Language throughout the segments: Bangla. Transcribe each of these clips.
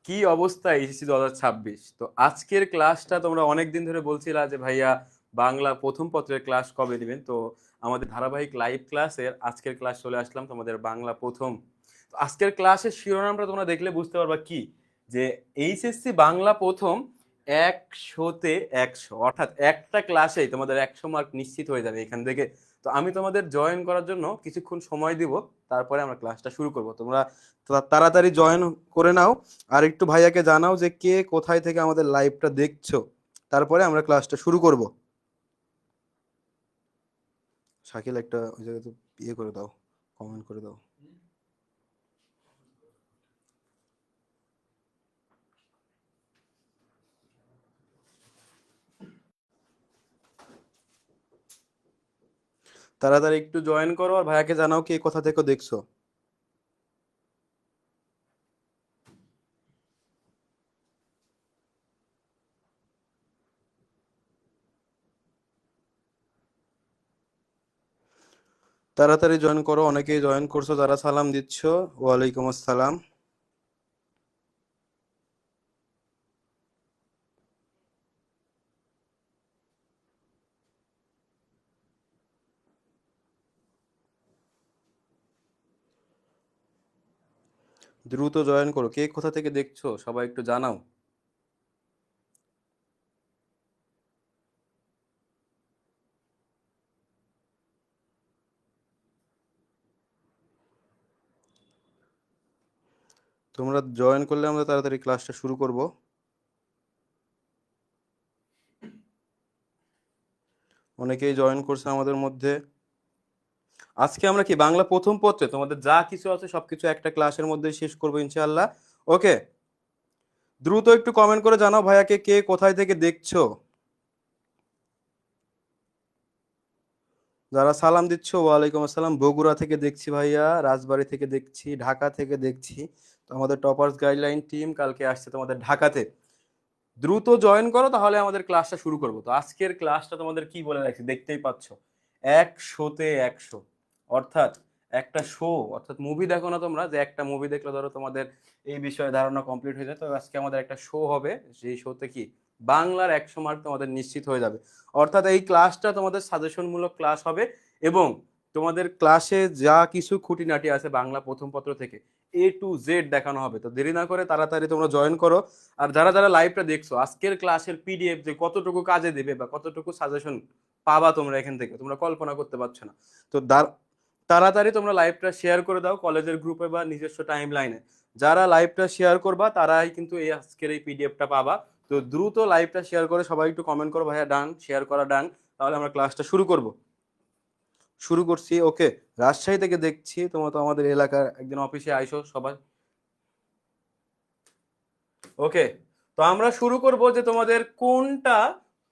কি অবস্থা এইচএসসি 2026? তো আজকের ক্লাসটা তোমরা অনেক দিন ধরে বলছিলা যে ভাইয়া বাংলা প্রথম পত্রের ক্লাস কবে দিবেন। তো আমাদের ধারাবাহিক লাইভ ক্লাসের আজকের ক্লাস চলে আসলাম তোমাদের বাংলা প্রথম। তো আজকের ক্লাসের শিরোনামটা তোমরা দেখলে বুঝতে পারবা কি, যে এইচএসসি বাংলা প্রথম 100-তে 100, অর্থাৎ একটা ক্লাসেই তোমাদের 100 মার্ক নিশ্চিত হয়ে যাবে এখান থেকে। তো আমি তোমাদের জয়েন করার জন্য কিছুক্ষণ সময় দিব, তারপরে আমরা ক্লাসটা শুরু করব। তোমরা তাড়াতাড়ি জয়েন করে নাও, আর একটু ভাইয়াকে জানাও যে কে কোথায় থেকে আমাদের লাইভটা দেখছো, তারপরে আমরা ক্লাসটা শুরু করব। শাকিল একটা ওই জায়গাতে ইয়ে করে দাও, কমেন্ট করে দাও। তাড়াতাড়ি একটু জয়েন করো আর ভাইয়াকে জানাও কে কোথা থেকে দেখছো। তাড়াতাড়ি জয়েন করো, অনেকেই জয়েন করছো যারা সালাম দিচ্ছ। ওয়ালাইকুম আসসালাম। দ্রুত জয়েন করো, কে কোথা থেকে দেখছো সবাই একটু জানাও। তোমরা জয়েন করলে আমরা তাড়াতাড়ি ক্লাসটা শুরু করব। অনেকেই জয়েন করছে আমাদের মধ্যে। আজকে আমরা কি বাংলা প্রথম পত্রে তোমাদের যা কিছু আছে সবকিছু একটা ক্লাসের মধ্যে শেষ করবো ইনশাআল্লাহ। ওকে, দ্রুত একটু কমেন্ট করে জানাও ভাইয়াকে কে কোথায় থেকে দেখছো। যারা সালাম দিচ্ছ ওয়ালাইকুম আসসালাম। বগুড়া থেকে দেখছি ভাইয়া, রাজবাড়ী থেকে দেখছি, ঢাকা থেকে দেখছি। তো আমাদের টপার্স গাইডলাইন টিম কালকে আসছে তোমাদের ঢাকাতে। দ্রুত জয়েন করো, তাহলে আমাদের ক্লাসটা শুরু করবো। তো আজকের ক্লাসটা তোমাদের কি বলে রাখছি দেখতেই পাচ্ছ, 100-তে 100, অর্থাৎ একটা শো, অর্থাৎ মুভি দেখো না তোমরা, যে একটা মুভি দেখলে ধরো তোমাদের এই বিষয়ে ধারণা কমপ্লিট হয়ে যায়। তো আজকে আমাদের একটা শো হবে, সেই শোতে কি বাংলার 100 মার্ক তোমাদের নিশ্চিত হয়ে যাবে। অর্থাৎ এই ক্লাসটা তোমাদের সাজেশনমূলক ক্লাস হবে, এবং তোমাদের ক্লাসে যা কিছু খুঁটিনাটি আছে বাংলা প্রথম পত্র থেকে A to Z দেখানো হবে। তো দেরি না করে তাড়াতাড়ি তোমরা জয়েন করো। আর যারা যারা লাইভটা দেখছো, আজকের ক্লাসের পিডিএফ যে কতটুকু কাজে দেবে বা কতটুকু সাজেশন পাবা তোমরা এখান থেকে, তোমরা কল্পনা করতে পারছো না। তো তাড়াতাড়ি তোমরা লাইভটা শেয়ার করে দাও কলেজের গ্রুপে বা নিজস্ব টাইম লাইনে। যারা লাইভটা শেয়ার করবা তারাই কিন্তু এই আজকের এই পিডিএফটা পাবা। তো দ্রুত লাইভটা শেয়ার করে সবাই একটু কমেন্ট করো ভাইয়া ডান, শেয়ার করা ডান, তাহলে আমরা ক্লাসটা শুরু করব। শুরু করছি। ওকে, রাজশাহী থেকে দেখছি, তোমরা তো আমাদের এলাকার একদিন অফিসে আইসো সবাই। ওকে, তো আমরা শুরু করব যে তোমাদের কোনটা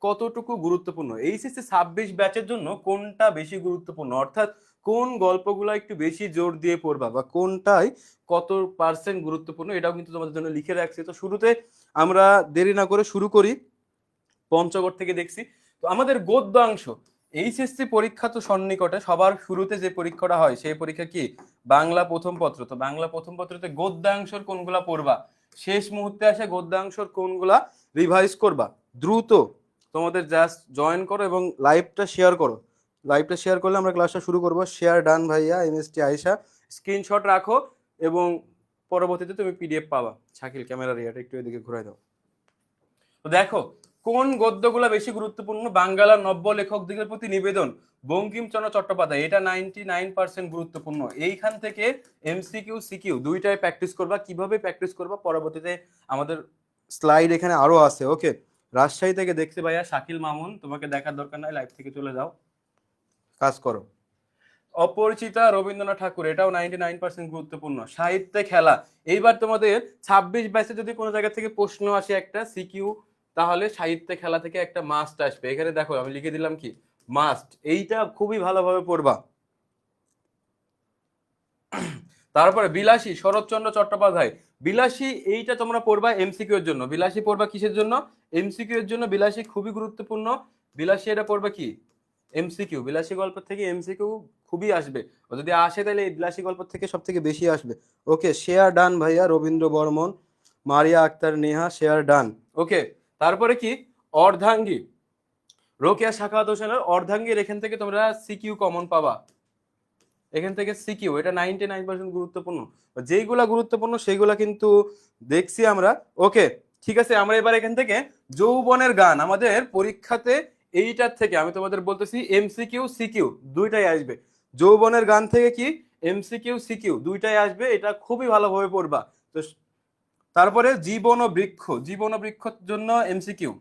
কতটুকু গুরুত্বপূর্ণ, এইচএসসি 26 ব্যাচের জন্য কোনটা বেশি গুরুত্বপূর্ণ, অর্থাৎ কোন গল্পগুলো একটু বেশি জোর দিয়ে পড়বা বা কোনটাই কত পার্সেন্ট গুরুত্বপূর্ণ, এটাও কিন্তু তোমাদের জন্য লিখে রাখছি। তো শুরুতে আমরা দেরি না করে শুরু করি। পঞ্চগড় থেকে দেখছি। তো আমাদের গদ্যাংশ, এইচএসসি পরীক্ষা তো সন্নিকটে, সবার শুরুতে যে পরীক্ষাটা হয় সেই পরীক্ষা কি বাংলা প্রথম পত্র। তো বাংলা প্রথম পত্রতে গদ্যাংশর কোনগুলা পড়বা, শেষ মুহূর্তে আসে গদ্যাংশর কোনগুলা রিভাইজ করবা। দ্রুত তোমাদের জাস্ট জয়েন করো এবং লাইভটা শেয়ার করো। লাইভটা শেয়ার করলে আমরা ক্লাসটা শুরু করব। শেয়ার ডান ভাইয়া, এমএসটি আয়শা, স্ক্রিনশট রাখো এবং পরবর্তীতে তুমি পিডিএফ পাবা। শাকিল ক্যামেরার ইয়াটা একটু এদিকে ঘুরাই দাও। তো দেখো কোন গদ্যগুলা বেশি গুরুত্বপূর্ণ, বাঙ্গালা নব্য লেখকদিগের প্রতি নিবেদন, বঙ্কিমচন্দ্র চট্টোপাধ্যায়, এটা 99% গুরুত্বপূর্ণ। এইখান থেকে এমসিকিউ সিকিউ দুইটাই প্র্যাকটিস করবা। কিভাবে প্র্যাকটিস করবা পরবর্তীতে আমাদের স্লাইড এখানে আরো আছে। ওকে, রাজশাহী থেকে দেখতে ভাইয়া শাকিল মামুন, তোমাকে দেখার দরকার নাই, লাইভ থেকে চলে যাও, কাজ করো। অপরিচিতা রবীন্দ্রনাথ ঠাকুর, এটাও 99% গুরুত্বপূর্ণ। সাহিত্যে খেলা, এইবার তোমাদের 26 ব্যাচে যদি কোনো জায়গা থেকে প্রশ্ন আসে একটা সিকিউ, তাহলে সাহিত্যে খেলা থেকে একটা মাস্ট আসবে। এখানে দেখো আমি লিখে দিলাম কি মাস্ট, এইটা খুবই ভালোভাবে পড়বা। তারপরে বিলাসী, শরৎচন্দ্র চট্টোপাধ্যায়, বিলাসী এইটা তোমরা পড়বা এমসিকিউ এর জন্য। বিলাসী পড়বা কিসের জন্য, এমসিকিউ এর জন্য। বিলাসী খুবই গুরুত্বপূর্ণ। বিলাসী এটা পড়বা কি এমসিকিউ, বিলাসী গল্প থেকে এমসিকিউ খুবই আসবে। ও যদি আসে তাহলে এই বিলাসী গল্প থেকে সব থেকে বেশি আসবে। ওকে, শেয়ার ডান ভাইয়া, Rabindra Barman, Maria Akter Neha, share done. Okay, তারপরে কি অর্ধাঙ্গী, রোকেয়া সাখাওয়াত হোসেনের অর্ধাঙ্গীর এখান থেকে তোমরা সিকিউ কমন পাবা, এখান থেকে সিকিউ, এটা 99% গুরুত্বপূর্ণ। যেইগুলা গুরুত্বপূর্ণ সেইগুলা কিন্তু দেখছি আমরা। ওকে, ঠিক আছে, আমরা এবার এখান থেকে যৌবনের গান, আমাদের পরীক্ষাতে এইটার থেকে আমি তোমাদের বলতেছি এমসিকিউ সিকিউ দুইটাই আসবে। যৌবনের গান থেকে কি এমসিকিউ সিকিউ দুইটাই আসবে, এটা খুবই ভালোভাবে পড়বা। তো তারপরে জীবন ও বৃক্ষ, জীবন ও বৃক্ষর জন্য এমসিকিউ,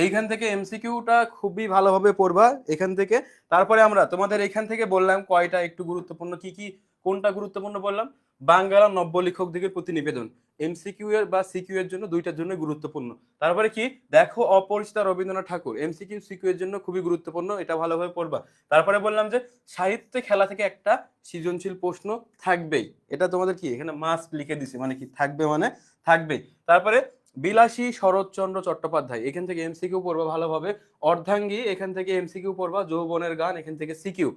এইখান থেকে এমসিকিউটা খুবই ভালোভাবে পড়বা এখান থেকে। তারপরে আমরা তোমাদের এখান থেকে বললাম কয়টা একটু গুরুত্বপূর্ণ, কি কি কোনটা গুরুত্বপূর্ণ বললাম, বাঙ্গালা নব্য লেখকদিগের প্রতিনিবেদন, এমসিকিউ এর বা সিকিউ এর জন্য দুইটার জন্য গুরুত্বপূর্ণ। তারপরে কি দেখো অপরিচিতা রবীন্দ্রনাথ ঠাকুর, এমসিকিউ সিকিউ এর জন্য খুবই গুরুত্বপূর্ণ, এটা ভালোভাবে পড়বা। তারপরে বললাম যে সাহিত্য খেলা থেকে একটা সৃজনশীল প্রশ্ন থাকবেই, এটা তোমাদের কি এখানে মাস্ট লিখে দিছি, মানে কি থাকবে মানে থাকবেই। তারপরে বিলাসী শরৎচন্দ্র চট্টোপাধ্যায়, এখান থেকে এমসিকিউ পড়বা ভালোভাবে। অর্ধাঙ্গী, এখান থেকে এমসিকিউ পড়বা। যৌবনের গান, এখান থেকে সিকিউ।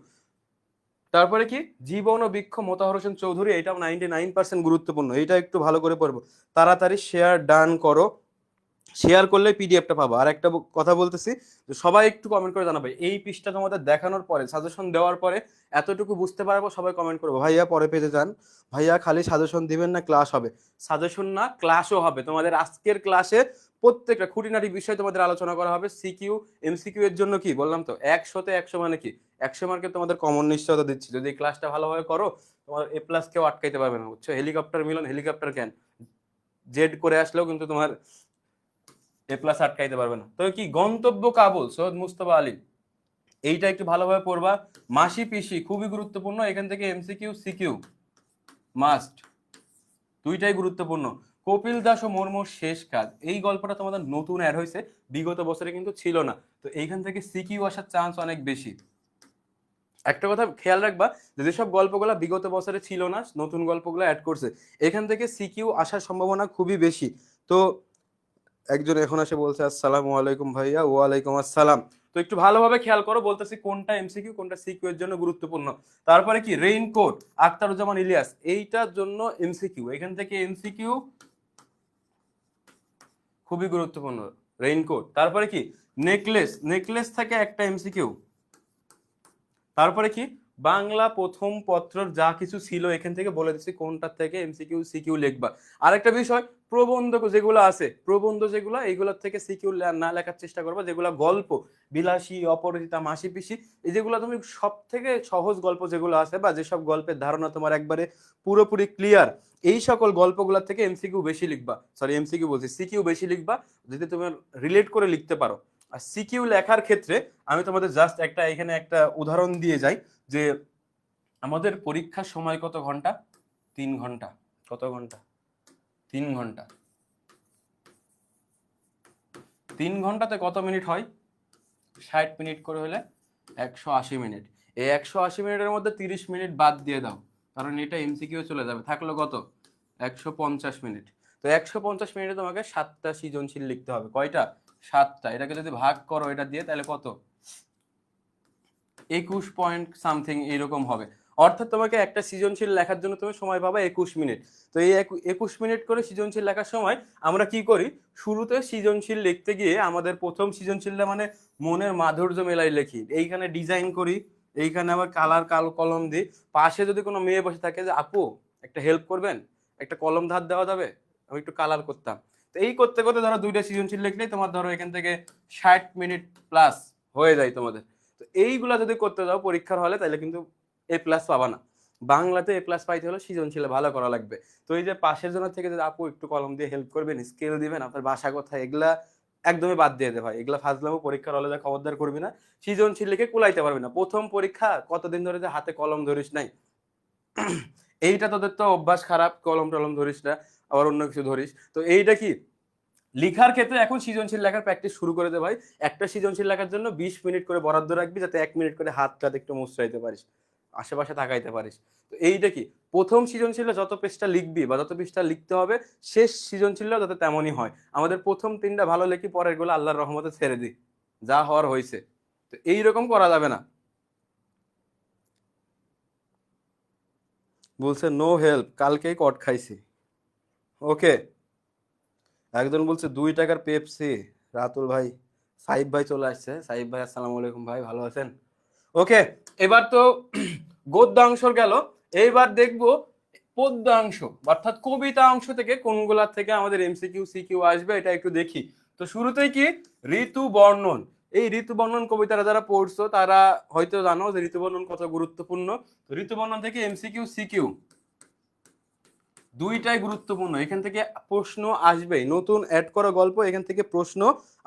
তারপরে কি জীবন ও বৃক্ষ মোতাহার হোসেন চৌধুরী, এটাও 99% গুরুত্বপূর্ণ, এটা একটু ভালো করে পড়বো। তাড়াতাড়ি শেয়ার ডান করো, শেয়ার করলে পিডিএফটা পাবো। আর একটা কথা বলতেছি, সবাই একটু কমেন্ট করে জানাবে এই পৃষ্ঠা তোমাদের দেখানোর পরে, সাজেশন দেওয়ার পরে এতটুকু বুঝতে পারবো, সবাই কমেন্ট করবো ভাইয়া পরে পেজে যান, ভাইয়া খালি সাজেশন দিবেন না ক্লাস হবে? সাজেশন না, ক্লাসও হবে। তোমাদের আজকের ক্লাসে প্রত্যেকটা খুঁটিনাটি বিষয় তোমাদের আলোচনা করা হবে। সিকিউ এমসিকিউ এর জন্য কি বললাম তো 100-তে 100, মানে কি 100 মার্কের তোমাদের কমন নিশ্চয়তা দিচ্ছি। যদি এই ক্লাসটা ভালোভাবে করো, তোমার এ প্লাস কেউ আটকাইতে পারবে না, বুঝছো? হেলিকপ্টার মিলন, হেলিকপ্টার ক্যান জেড করে আসলেও কিন্তু তোমার এ প্লাস আটকাইতে পারবে না। তো কি গন্তব্য কাবুল, সৈয়দ মুস্তফা আলী, এইটা একটু ভালোভাবে পড়বা। মাসি পিসি খুবই গুরুত্বপূর্ণ, এখান থেকে এমসিকিউ সিকিউ মাস্ট, দুইটাই গুরুত্বপূর্ণ। কপিল দাস ও মুর্মুর শেষ কাজ, এই গল্পটা তোমাদের নতুন অ্যাড হয়েছে, বিগত বছরে কিন্তু ছিল না, তো এইখান থেকে সিকিউ আসার চান্স অনেক বেশি। একটা কথা খেয়াল রাখবা, যেসব গল্পগুলো বিগত বছরে ছিল না, নতুন গল্পগুলো অ্যাড করছে, এখান থেকে সিকিউ আসার সম্ভাবনা খুবই বেশি। তো একজন এখন এসে বলছে আসসালামু আলাইকুম ভাইয়া। ওয়ালাইকুম আসসালাম। তো একটু ভালোভাবে খেয়াল করো, বলতেছি কোনটা এমসিকিউ কোনটা সিকিউ এর জন্য গুরুত্বপূর্ণ। তারপরে কি রেইনকোট, আখতারুজ্জামান ইলিয়াস, এইটার জন্য এমসিকিউ, এখান থেকে এমসিকিউ খুবই গুরুত্বপূর্ণ রেইনকোট। তারপরে কি নেকলেস, নেকলেস থেকে একটা এমসিকিউ। তারপরে কি বাংলা প্রথম পত্রের যা কিছু ছিল, এখান থেকে বলে দিচ্ছি কোনটার থেকে এমসিকিউ সিকিউ লিখবা। আরেকটা বিষয়, প্রবন্ধ যেগুলো আছে, প্রবন্ধ যেগুলো, এইগুলোর থেকে সিকিউ না লেখার চেষ্টা করবা। যেগুলো গল্প, বিলাসী, অপরাজিতা, মাসি পিসি, এই যেগুলো তুমি সব থেকে সহজ গল্প যেগুলো আছে, বা যেসব গল্পের ধারণা তোমার একবারে পুরোপুরি ক্লিয়ার, এই সকল গল্পগুলোর থেকে এমসিকিউ বেশি লিখবা, সরি এমসিকিউ বলছি, সিকিউ বেশি লিখবা, যদি তুমি রিলেট করে লিখতে পারো। আর সিকিউ লেখার ক্ষেত্রে আমি তোমাদের জাস্ট একটা এখানে একটা উদাহরণ দিয়ে যাই, যে আমাদের পরীক্ষার সময় কত ঘন্টা? 3 ঘন্টা। কত ঘন্টা? 3 ঘন্টা। 3 ঘন্টাতে কত মিনিট হয়? 60 মিনিট করে হলে 180 মিনিট। এই 180 মিনিটের মধ্যে 30 মিনিট বাদ দিয়ে দাও, কারণ এটা এমসিকিউ চলে যাবে, থাকলো কত? 150 মিনিট। তো 150 মিনিটে তোমাকে 7টা সৃজনশীল লিখতে হবে। কয়টা? 7টা। এটাকে যদি ভাগ করো এটা দিয়ে, তাহলে কত? 21 পয়েন্ট সামথিং এরকম হবে। অর্থাৎ তোমাকে একটা সৃজনশীল লেখার জন্য তুমি সময় পাবে 21 মিনিট। তো এই 21 মিনিট করে সৃজনশীল লেখার সময় আমরা কি করি, শুরুতে সৃজনশীল লিখতে গিয়ে আমাদের প্রথম সৃজনশীলটা মানে মনের মাধুর্য মেলাই লিখি, এইখানে ডিজাইন করি, এইখানে আবার কালার কলম দিই। পাশে যদি কোনো মেয়ে বসে থাকে যে আপু একটা হেল্প করবেন, একটা কলম ধার দেওয়া যাবে, আমি একটু কালার করতাম। তো এই করতে করতে ধরো 2টা সৃজনশীল লিখলেই তোমার ধরো এখান থেকে 60 মিনিট প্লাস হয়ে যায় তোমাদের। তো এইগুলা যদি করতে যাও পরীক্ষার হলে, তাহলে কিন্তু এ প্লাস পাবা না। বাংলাতে এ প্লাস পাইতে হলে সৃজনশীলে ভালো করা লাগবে। তো এই যে পাশের জনের থেকে যদি আপু একটু কলম দিয়ে হেল্প করবেন, স্কেল দিবেন, আপনার ভাষা কথা, এগুলা একদমই বাদ দিয়ে দে ভাই, এগুলা ফাজলামো। পরীক্ষার হলে যা খবরদার করবি না, সৃজনশীল লিখে কুলাইতে পারবি না। প্রথম পরীক্ষা, কতদিন ধরে যে হাতে কলম ধরিস নাই, এইটা তোদের তো অভ্যাস খারাপ, কলম টলম ধরিস না, আবার অন্য কিছু ধরিস। তো এইটা কি লিখার ক্ষেত্রে এখন সৃজনশীল লেখার প্র্যাকটিস শুরু করে দে ভাই। একটা সৃজনশীল লেখার জন্য 20 মিনিট করে বরাদ্দ রাখবি, যাতে 1 মিনিট করে হাতটা একটু মুছড়াইতে পারিস, আশেপাশে তাকাইতে পারিস। তো এইটা কি প্রথম সৃজনশীলে যত পৃষ্ঠা লিখবি বা যত পৃষ্ঠা লিখতে হবে, শেষ সৃজনশীলও যাতে তেমনই হয়। আমাদের প্রথম 3টা ভালো লিখি, পরের গুলো আল্লাহর রহমতে ছেড়ে দিই, যা হওয়ার হয়েছে। তো এইরকম করা যাবে না। বলছে নো হেল্প, কালকেই কট খাইছি। ওকে, একজন বলছে 2 টাকার পেপসি। রাতুল ভাই, সাইব ভাই চলে আসছে। সাইব ভাই আসসালামু আলাইকুম ভাই, ভালো আছেন? ওকে, এবার তো গদ্যাংশ গেল। এইবার দেখবো পদ্যাংশ, অর্থাৎ কবিতা অংশ থেকে কোনগুলা থেকে আমাদের এমসিকিউ সিকিউ আসবে এটা একটু দেখি। তো শুরুতেই কি, ঋতু বর্ণন। এই ঋতু বর্ণন কবিতাটা যারা পড়ছো তারা হয়তো জানো যে ঋতু বর্ণন কত গুরুত্বপূর্ণ। তো ঋতু বর্ণন থেকে এমসিকিউ সিকিউ দুইটাই গুরুত্বপূর্ণ, এখান থেকে প্রশ্ন আসবে। নতুন অ্যাড করা গল্প, এখান থেকে প্রশ্ন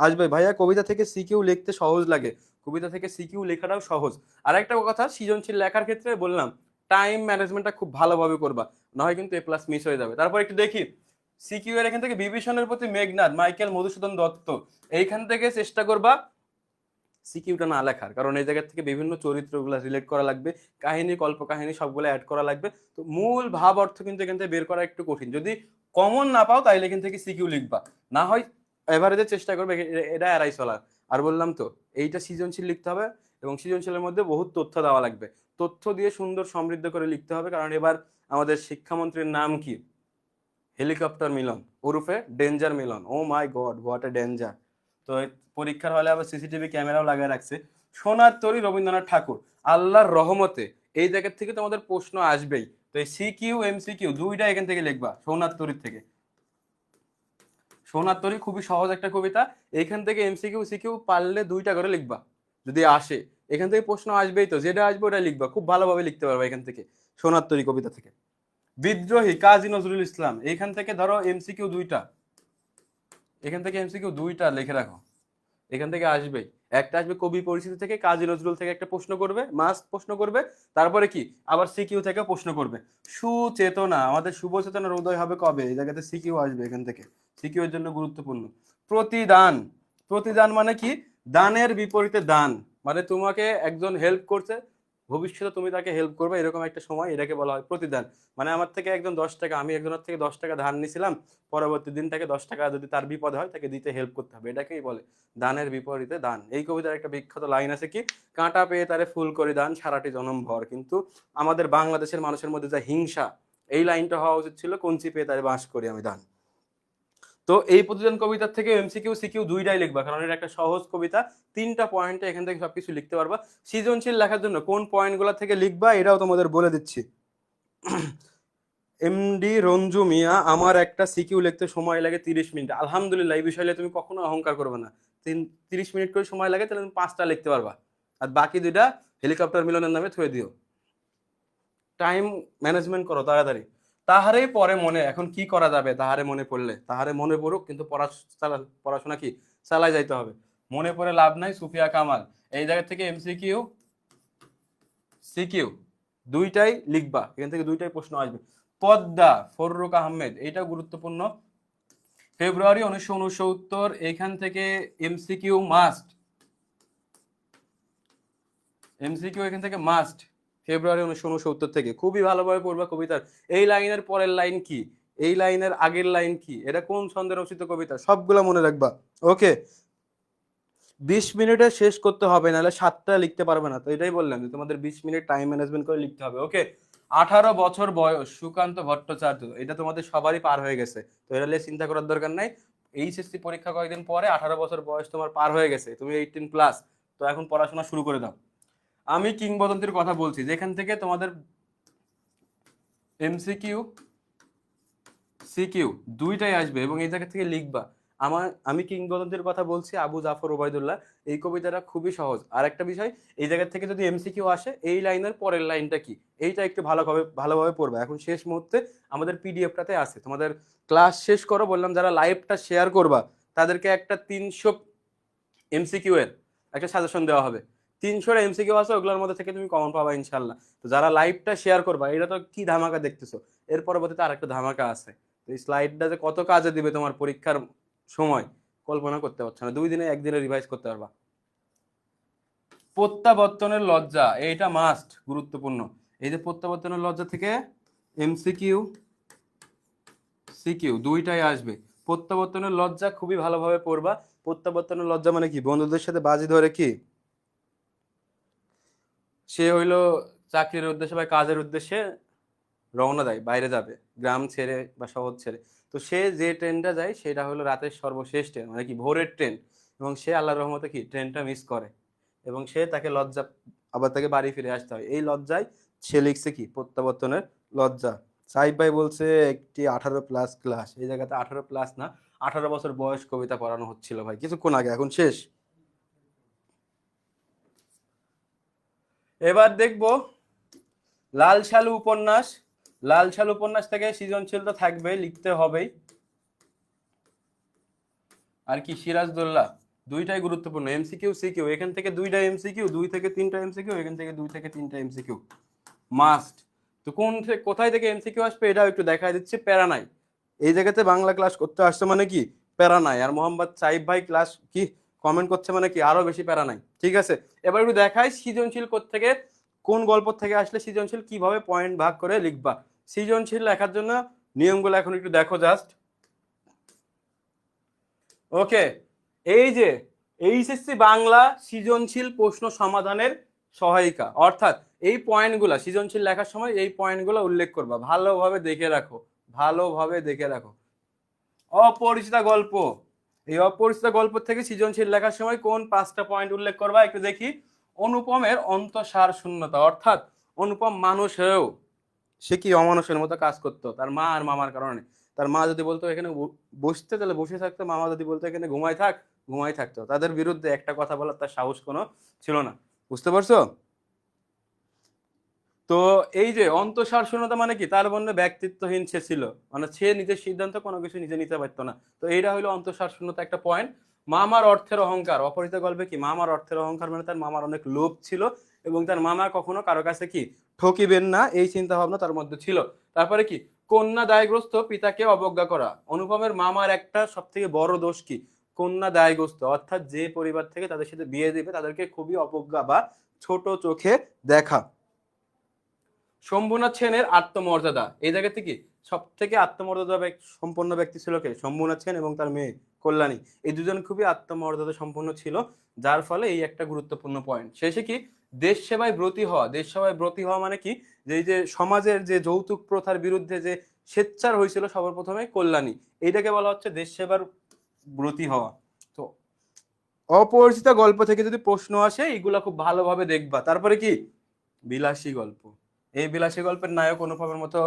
আসবে। ভাইয়া কবিতা থেকে সিকিউ লিখতে সহজ লাগে, কবিতা থেকে সিকিউ লেখাটাও সহজ। আর একটা কথা, সৃজনশীল লেখার ক্ষেত্রে বললাম টাইম ম্যানেজমেন্টটা খুব ভালোভাবে করবা, না হয় কিন্তু A+ মিস হয়ে যাবে। তারপর একটু দেখি সিকিউ এর এখান থেকে বিভীষণের প্রতি মেঘনাদ, মাইকেল মধুসূদন দত্ত। এইখান থেকে চেষ্টা করবা সিকিউটা না লেখার, কারণ এই জায়গা থেকে বিভিন্ন চরিত্রগুলো রিলেট করা লাগবে, কাহিনী কল্প কাহিনী সবগুলো অ্যাড করা লাগবে। তো মূল ভাব অর্থ কিন্তু এখান থেকে বের করা একটু কঠিন। যদি কমন না পাও তাইলে এখান থেকে সিকিউ লিখবা, না হয় এভারেজে চেষ্টা করবে এটা এড়াই চলার। আর বললাম তো এইটা সৃজনশীল লিখতে হবে, এবং সৃজনশীলের মধ্যে বহুত তথ্য দেওয়া লাগবে। তথ্য দিয়ে সুন্দর সমৃদ্ধ করে লিখতে হবে, কারণ এবার আমাদের শিক্ষামন্ত্রীর নাম কি? হেলিকপ্টার মিলন ওরফে danger Milan. Oh my god, what a danger. তো পরীক্ষার হলে আবার সিসিটিভি ক্যামেরাও লাগিয়ে রাখছে। সোনার তরী রবীন্দ্রনাথ ঠাকুর, আল্লাহর রহমতে এই জায়গা থেকে তোমাদের প্রশ্ন আসবেই। তো এই সিকিউ এমসিকিউ দুইটা এখান থেকে লিখবা সোনার তরীর থেকে। সোনার তরী খুবই সহজ একটা কবিতা, এখান থেকে এমসিকিউ সিকিউ পারলে 2টা করে লিখবা যদি আসে। এখান থেকে প্রশ্ন আসবেই, তো যেটা আসবে ওটা লিখবা, খুব ভালোভাবে লিখতে পারবা এখান থেকে সোনার তরী কবিতা থেকে। বিদ্রোহী কাজী নজরুল ইসলাম, এখান থেকে ধরো এমসিকিউ 2টা, এখান থেকে এমসিকিউ 2টা লিখে রাখো, এখান থেকে আসবেই। একটা আসবে কবি পরিচিতি থেকে, কাজী নজরুল থেকে একটা প্রশ্ন করবে, মাস্ট প্রশ্ন করবে। তারপরে কি আবার সিকিউ থেকে প্রশ্ন করবে। সুচেতনা, আমাদের শুভ চেতনার উদয় হবে কবে, এই জায়গাতে সিকিউ আসবে এখান থেকে, সিকিউ এর জন্য গুরুত্বপূর্ণ। প্রতিদান, প্রতিদান মানে কি? দানের বিপরীতে দান, মানে তোমাকে একজন হেল্প করছে, ভবিষ্যতে তুমি তাকে হেল্প করবে, এরকম একটা সময়, এটাকে বলা হয় প্রতিদান। মানে আমার থেকে একজন 10 টাকা, আমি একজনের থেকে 10 টাকা ধার নিয়েছিলাম, পরবর্তী দিন তাকে 10 টাকা যদি তার বিপদ হয় তাকে দিতে হেল্প করতে হবে, এটাকেই বলে দানের বিপরীতে দান। এই কবিতার একটা বিখ্যাত লাইন আছে কি, কাঁটা পেয়ে তারে ফুল করে দান সারাটি জনম ভর। কিন্তু আমাদের বাংলাদেশের মানুষের মধ্যে যা হিংসা, এই লাইনটা হওয়া উচিত ছিল কঞ্চি পেয়ে তারে বাঁশ করি আমি দান। তো এই প্রতিদান কবিতার থেকে এমসিকিউ সিকিউ দুইটাই লিখবা, কারণ এটা একটা সহজ কবিতা। 3টা পয়েন্টে এখান থেকে সবকিছু লিখতে পারবা। সৃজনশীল লেখার জন্য কোন পয়েন্টগুলো থেকে লিখবা এটাও তোমাদের বলে দিচ্ছি। এমডি রঞ্জু মিয়া, আমার একটা সিকিউ লিখতে সময় লাগে 30 মিনিট। আলহামদুলিল্লাহ, এই বিষয়ে তুমি কখনো অহংকার করবে না। 30 মিনিট করে সময় লাগে, তাহলে তুমি 5টা লিখতে পারবা, আর বাকি 2টা হেলিকপ্টার মিলনের নামে থুয়ে দিও। টাইম ম্যানেজমেন্ট করো তাড়াতাড়ি। তাহারেই পরে মনে, এখন কি করা যাবে তাহারে মনে পড়লে? তাহারে মনে পড়ুক, কিন্তু পড়াশোনা কি চালাই যাইতে হবে। মনে পড়ে লাভ নাই, সুফিয়া কামাল। এই জায়গা থেকে এমসিকিউ সিকিউ দুইটাই লিখবা, এখান থেকে দুইটাই প্রশ্ন আসবে। পদ্মা, ফররুক আহমেদ, এটা গুরুত্বপূর্ণ। ফেব্রুয়ারি 1969, এখান থেকে এমসিকিউ মাস্ট, এমসিকিউ এখান থেকে মাস্ট। ফেব্রুয়ারি 1969 থেকে খুবই ভালোভাবে পড়বা কবিতার এই লাইনের পরের লাইন কি, এই লাইনের আগের লাইন কি, এটা কোন ছন্দে রচিত কবিতা, সবগুলা মনে রাখবা। ওকে, 20 মিনিটে শেষ করতে হবে, নাহলে 7টা লিখতে পারবে না। তো এটাই বললাম যে তোমাদের 20 মিনিট টাইম ম্যানেজমেন্ট করে লিখতে হবে। ওকে, 18 বছর বয়স সুকান্ত ভট্টাচার্য, এটা তোমাদের সবারই পার হয়ে গেছে, তো এটা নিয়ে চিন্তা করার দরকার নাই। এইচএসসি পরীক্ষা কয়েকদিন পরে, 18 বছর বয়স তোমার পার হয়ে গেছে, তুমি 18+। তো এখন পড়াশোনা শুরু করে দাও। আমি কিংবদন্তির কথা বলছি, যেখান থেকে তোমাদের এমসিকিউ সিকিউ দুইটাই আসবে, এবং এই জায়গা থেকে লিখবা। আমি কিংবদন্তির কথা বলছি, আবু জাফর ওবায়দুল্লাহ। এই কবিতাটা খুবই সহজ। আর একটা বিষয়, এই জায়গা থেকে যদি এমসিকিউ আসে, এই লাইনের পরের লাইনটা কি, এইটা একটু ভালোভাবে ভালোভাবে পড়বে। এখন শেষ মুহূর্তে আমাদের পিডিএফটাতে আছে, তোমাদের ক্লাস শেষ করো বললাম, যারা লাইভটা শেয়ার করবা তাদেরকে একটা 300 এমসিকিউ এর একটা সাজেশন দেওয়া হবে। 300 এমসিকিউ আছে, ওগুলোর মধ্যে থেকে তুমি কমন পাবা ইনশাল্লাহ। তো যারা লাইভটা শেয়ার করবা, এটা তো কি ধামাকা দেখতেছো, এর পরবর্তীতে আরেকটা ধামাকা আছে। তো এই স্লাইডটা যে কত কাজে দিবে তোমার পরীক্ষার সময় কল্পনা করতে পারছো না, 2 দিনে 1 দিনে রিভাইজ করতে পারবা। প্রত্যাবর্তনের লজ্জা, এইটা মাস্ট গুরুত্বপূর্ণ। এই যে প্রত্যাবর্তনের লজ্জা থেকে এমসিকিউ সিকিউ দুইটাই আসবে। প্রত্যাবর্তনের লজ্জা খুবই ভালোভাবে পড়বা। প্রত্যাবর্তনের লজ্জা মানে কি, বন্ধুদের সাথে বাজি ধরে কি সে হইলো চাকরির উদ্দেশ্যে বা কাজের উদ্দেশ্যে রওনা দেয়, বাইরে যাবে, গ্রাম ছেড়ে বা শহর ছেড়ে। তো সে যে ট্রেনটা যায় সেটা হলো রাতের সর্বশেষ ট্রেন, মানে কি ভোরের ট্রেন, এবং সে আল্লাহর রহমতে কি ট্রেনটা মিস করে, এবং সে তাকে লজ্জা, আবার তাকে বাড়ি ফিরে আসতে হয়। এই লজ্জায় সে লিখছে কি প্রত্যাবর্তনের লজ্জা। সাহিব ভাই বলছে একটি 18+ ক্লাস, এই জায়গাতে 18+ না, 18 বছর বয়স কবিতা পড়ানো হচ্ছিল ভাই কিছুক্ষণ আগে, এখন শেষ। এবার দেখবো লাল সালু উপন্যাস। লাল সালু উপন্যাস থেকে সৃজনশীল তো থাকবেই, লিখতে হবেই। আর কি সিরাজদৌল্লা, দুইটাই গুরুত্বপূর্ণ, এমসিকিউ সিকিউ, এখান থেকে দুইটা এমসিকিউ, 2 থেকে 3টা এমসিকিউ, এখান থেকে 2 থেকে 3টা এমসিকিউ মাস্ট। তো কোথায় থেকে এমসিকিউ আসবে এটাও একটু দেখাই দিচ্ছে, প্যারা নাই। এই জায়গাতে বাংলা ক্লাস করতে আসছে মানে কি প্যারা নাই, আর মোহাম্মদ সাইব ভাই ক্লাস কি কমেন্ট করছে মানে কি আরো বেশি প্যারা নাই। ঠিক আছে, এবার একটু দেখাই সৃজনশীল থেকে কোন গল্প থেকে আসলে সৃজনশীল কিভাবে পয়েন্ট ভাগ করে লিখবা। সৃজনশীল লেখার জন্য নিয়মগুলো এখন একটু দেখো জাস্ট। ওকে, এই যে এইচএসসি বাংলা সৃজনশীল প্রশ্ন সমাধানের সহায়িকা, অর্থাৎ এই পয়েন্টগুলা সৃজনশীল লেখার সময় এই পয়েন্টগুলো উল্লেখ করবা, ভালোভাবে দেখে রাখো, ভালোভাবে দেখে রাখো। অপরিচিত গল্প, এই অপরিচিত গল্প থেকে সৃজনশীল লেখার সময় কোন 5টা পয়েন্ট উল্লেখ করবা একটু দেখি। অনুপমের অন্তঃসার শূন্যতা, অর্থাৎ অনুপম মানুষ হয়েও সে কি অমানুষের মতো কাজ করতো তার মা আর মামার কারণে। তার মা যদি বলতো এখানে বসতে, তাহলে বসে থাকতো, মামা যদি বলতো এখানে ঘুমাই থাক, ঘুমাই থাকতো। তাদের বিরুদ্ধে একটা কথা বলার তার সাহস কোনো ছিল না। বুঝতে পারছো? তো এই যে অন্তঃসার শূন্যতা মানে কি, তার মধ্যে ব্যক্তিত্বহীন সে ছিল, মানে সে নিজের সিদ্ধান্ত কোনো কিছু নিজে নিতে পারতো না। তো এইটা হলো অন্তঃসার শূন্যতা একটা পয়েন্ট। মামার অর্থের অহংকার, অপরিচিত গল্পে কি মামার অর্থের অহংকার মানে তার মামার অনেক লোভ ছিল, এবং তার মামা কখনো কারো কাছে কি ঠকিবেন না এই চিন্তা ভাবনা তার মধ্যে ছিল। তারপরে কি কন্যা দায়গ্রস্ত পিতাকে অবজ্ঞা করা, অনুপমের মামার একটা সব থেকে বড় দোষ কি কন্যা দায়গ্রস্ত, অর্থাৎ যে পরিবার থেকে তাদের সাথে বিয়ে দিবে তাদেরকে খুবই অবজ্ঞা বা ছোট চোখে দেখা। শম্ভুনাথ সেনের আত্মমর্যাদা, এই জায়গা থেকে সব থেকে আত্মমর্যাদা সম্পন্ন ব্যক্তি ছিল কে, শম্ভুনাথ সেন এবং তার মেয়ে কল্যাণী, এই দুজন খুবই আত্মমর্যাদা সম্পন্ন ছিল, যার ফলে এই একটা গুরুত্বপূর্ণ পয়েন্ট। শেষে কি দেশ সেবায় ব্রতী হওয়া, দেশ সেবায় ব্রতী হওয়া মানে কি যে এই যে সমাজের যে যৌতুক প্রথার বিরুদ্ধে যে সোচ্চার হয়েছিল সবার প্রথমে কল্যাণী, এইটাকে বলা হচ্ছে দেশ সেবার ব্রতী হওয়া। তো অপরিচিত গল্প থেকে যদি প্রশ্ন আসে এইগুলা খুব ভালোভাবে দেখবা। তারপরে কি বিলাসী গল্প, এই বিলাসী গল্পের নায়ক অনুপমের মতো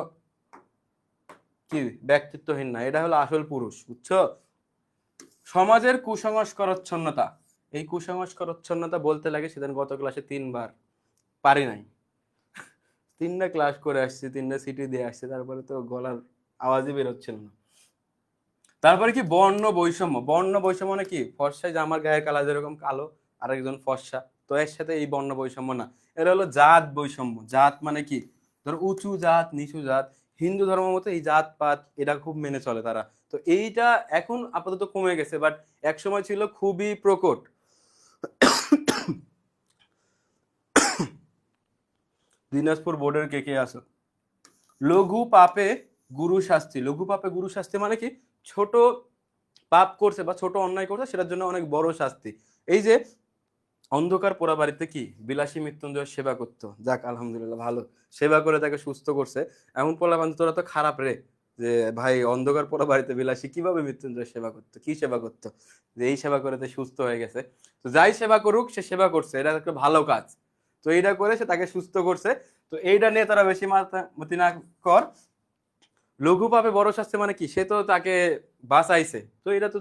কি ব্যক্তিত্বহীন না, এটা হলো আসল পুরুষ, বুঝছো? সমাজের কুসংস্কারচ্ছন্নতা, এই কুসংস্কারচ্ছন্নতা বলতে লাগে সেদিন গত ক্লাসে 3বার পারি নাই, 3টা ক্লাস করে আসছি, 3টা সিটি দিয়ে আসছি, তারপরে তো গলার আওয়াজই বেরোচ্ছিল না। তারপরে কি বর্ণ বৈষম্য, বর্ণ বৈষম্য মানে কি ফর্সায় যে আমার গায়ের কালার যেরকম কালো আরেকজন ফর্সা, তো এর সাথে এই বর্ণ বৈষম্য না, এটা হলো জাত বৈষম্য। জাত মানে কি ধর উঁচু জাত নিচু জাত, হিন্দু ধর্ম মতো এই জাত পাত এটা খুব মেনে চলে তারা। তো এইটা এখন আপাতত কমে গেছে, বাট একসময় ছিল খুবই প্রকট। দিনাজপুর বোর্ডের কে কে আসো? লঘু পাপে গুরু শাস্তি, লঘু পাপে গুরু শাস্তি মানে কি ছোট পাপ করছে বা ছোট অন্যায় করছে সেটার জন্য অনেক বড় শাস্তি। এই যে অন্ধকার পোড়া বাড়িতে কি বিলাসী মৃত্যুঞ্জয় সেবা করতো, যাক আলহামদুলিল্লাহ ভালো, সেবা করে তাকে সুস্থ করছে। এমন পোলাপান তোরা তো খারাপ রে, যে ভাই অন্ধকার পোড়া বাড়িতে বিলাসী কিভাবে মৃত্যুঞ্জয় সেবা করতো, কি সেবা করতো যে এই সেবা করে সুস্থ হয়ে গেছে। তো যাই সেবা করুক সে সেবা করছে, এটা একটা ভালো কাজ, তো এইটা করে সে তাকে সুস্থ করছে। তো এইটা নিয়ে তারা বেশি মাতামাতি না কর। লঘু পাপে বড় শাস্তি মানে কি সে তো তাকে বাঁচাইছে, তো এটা তো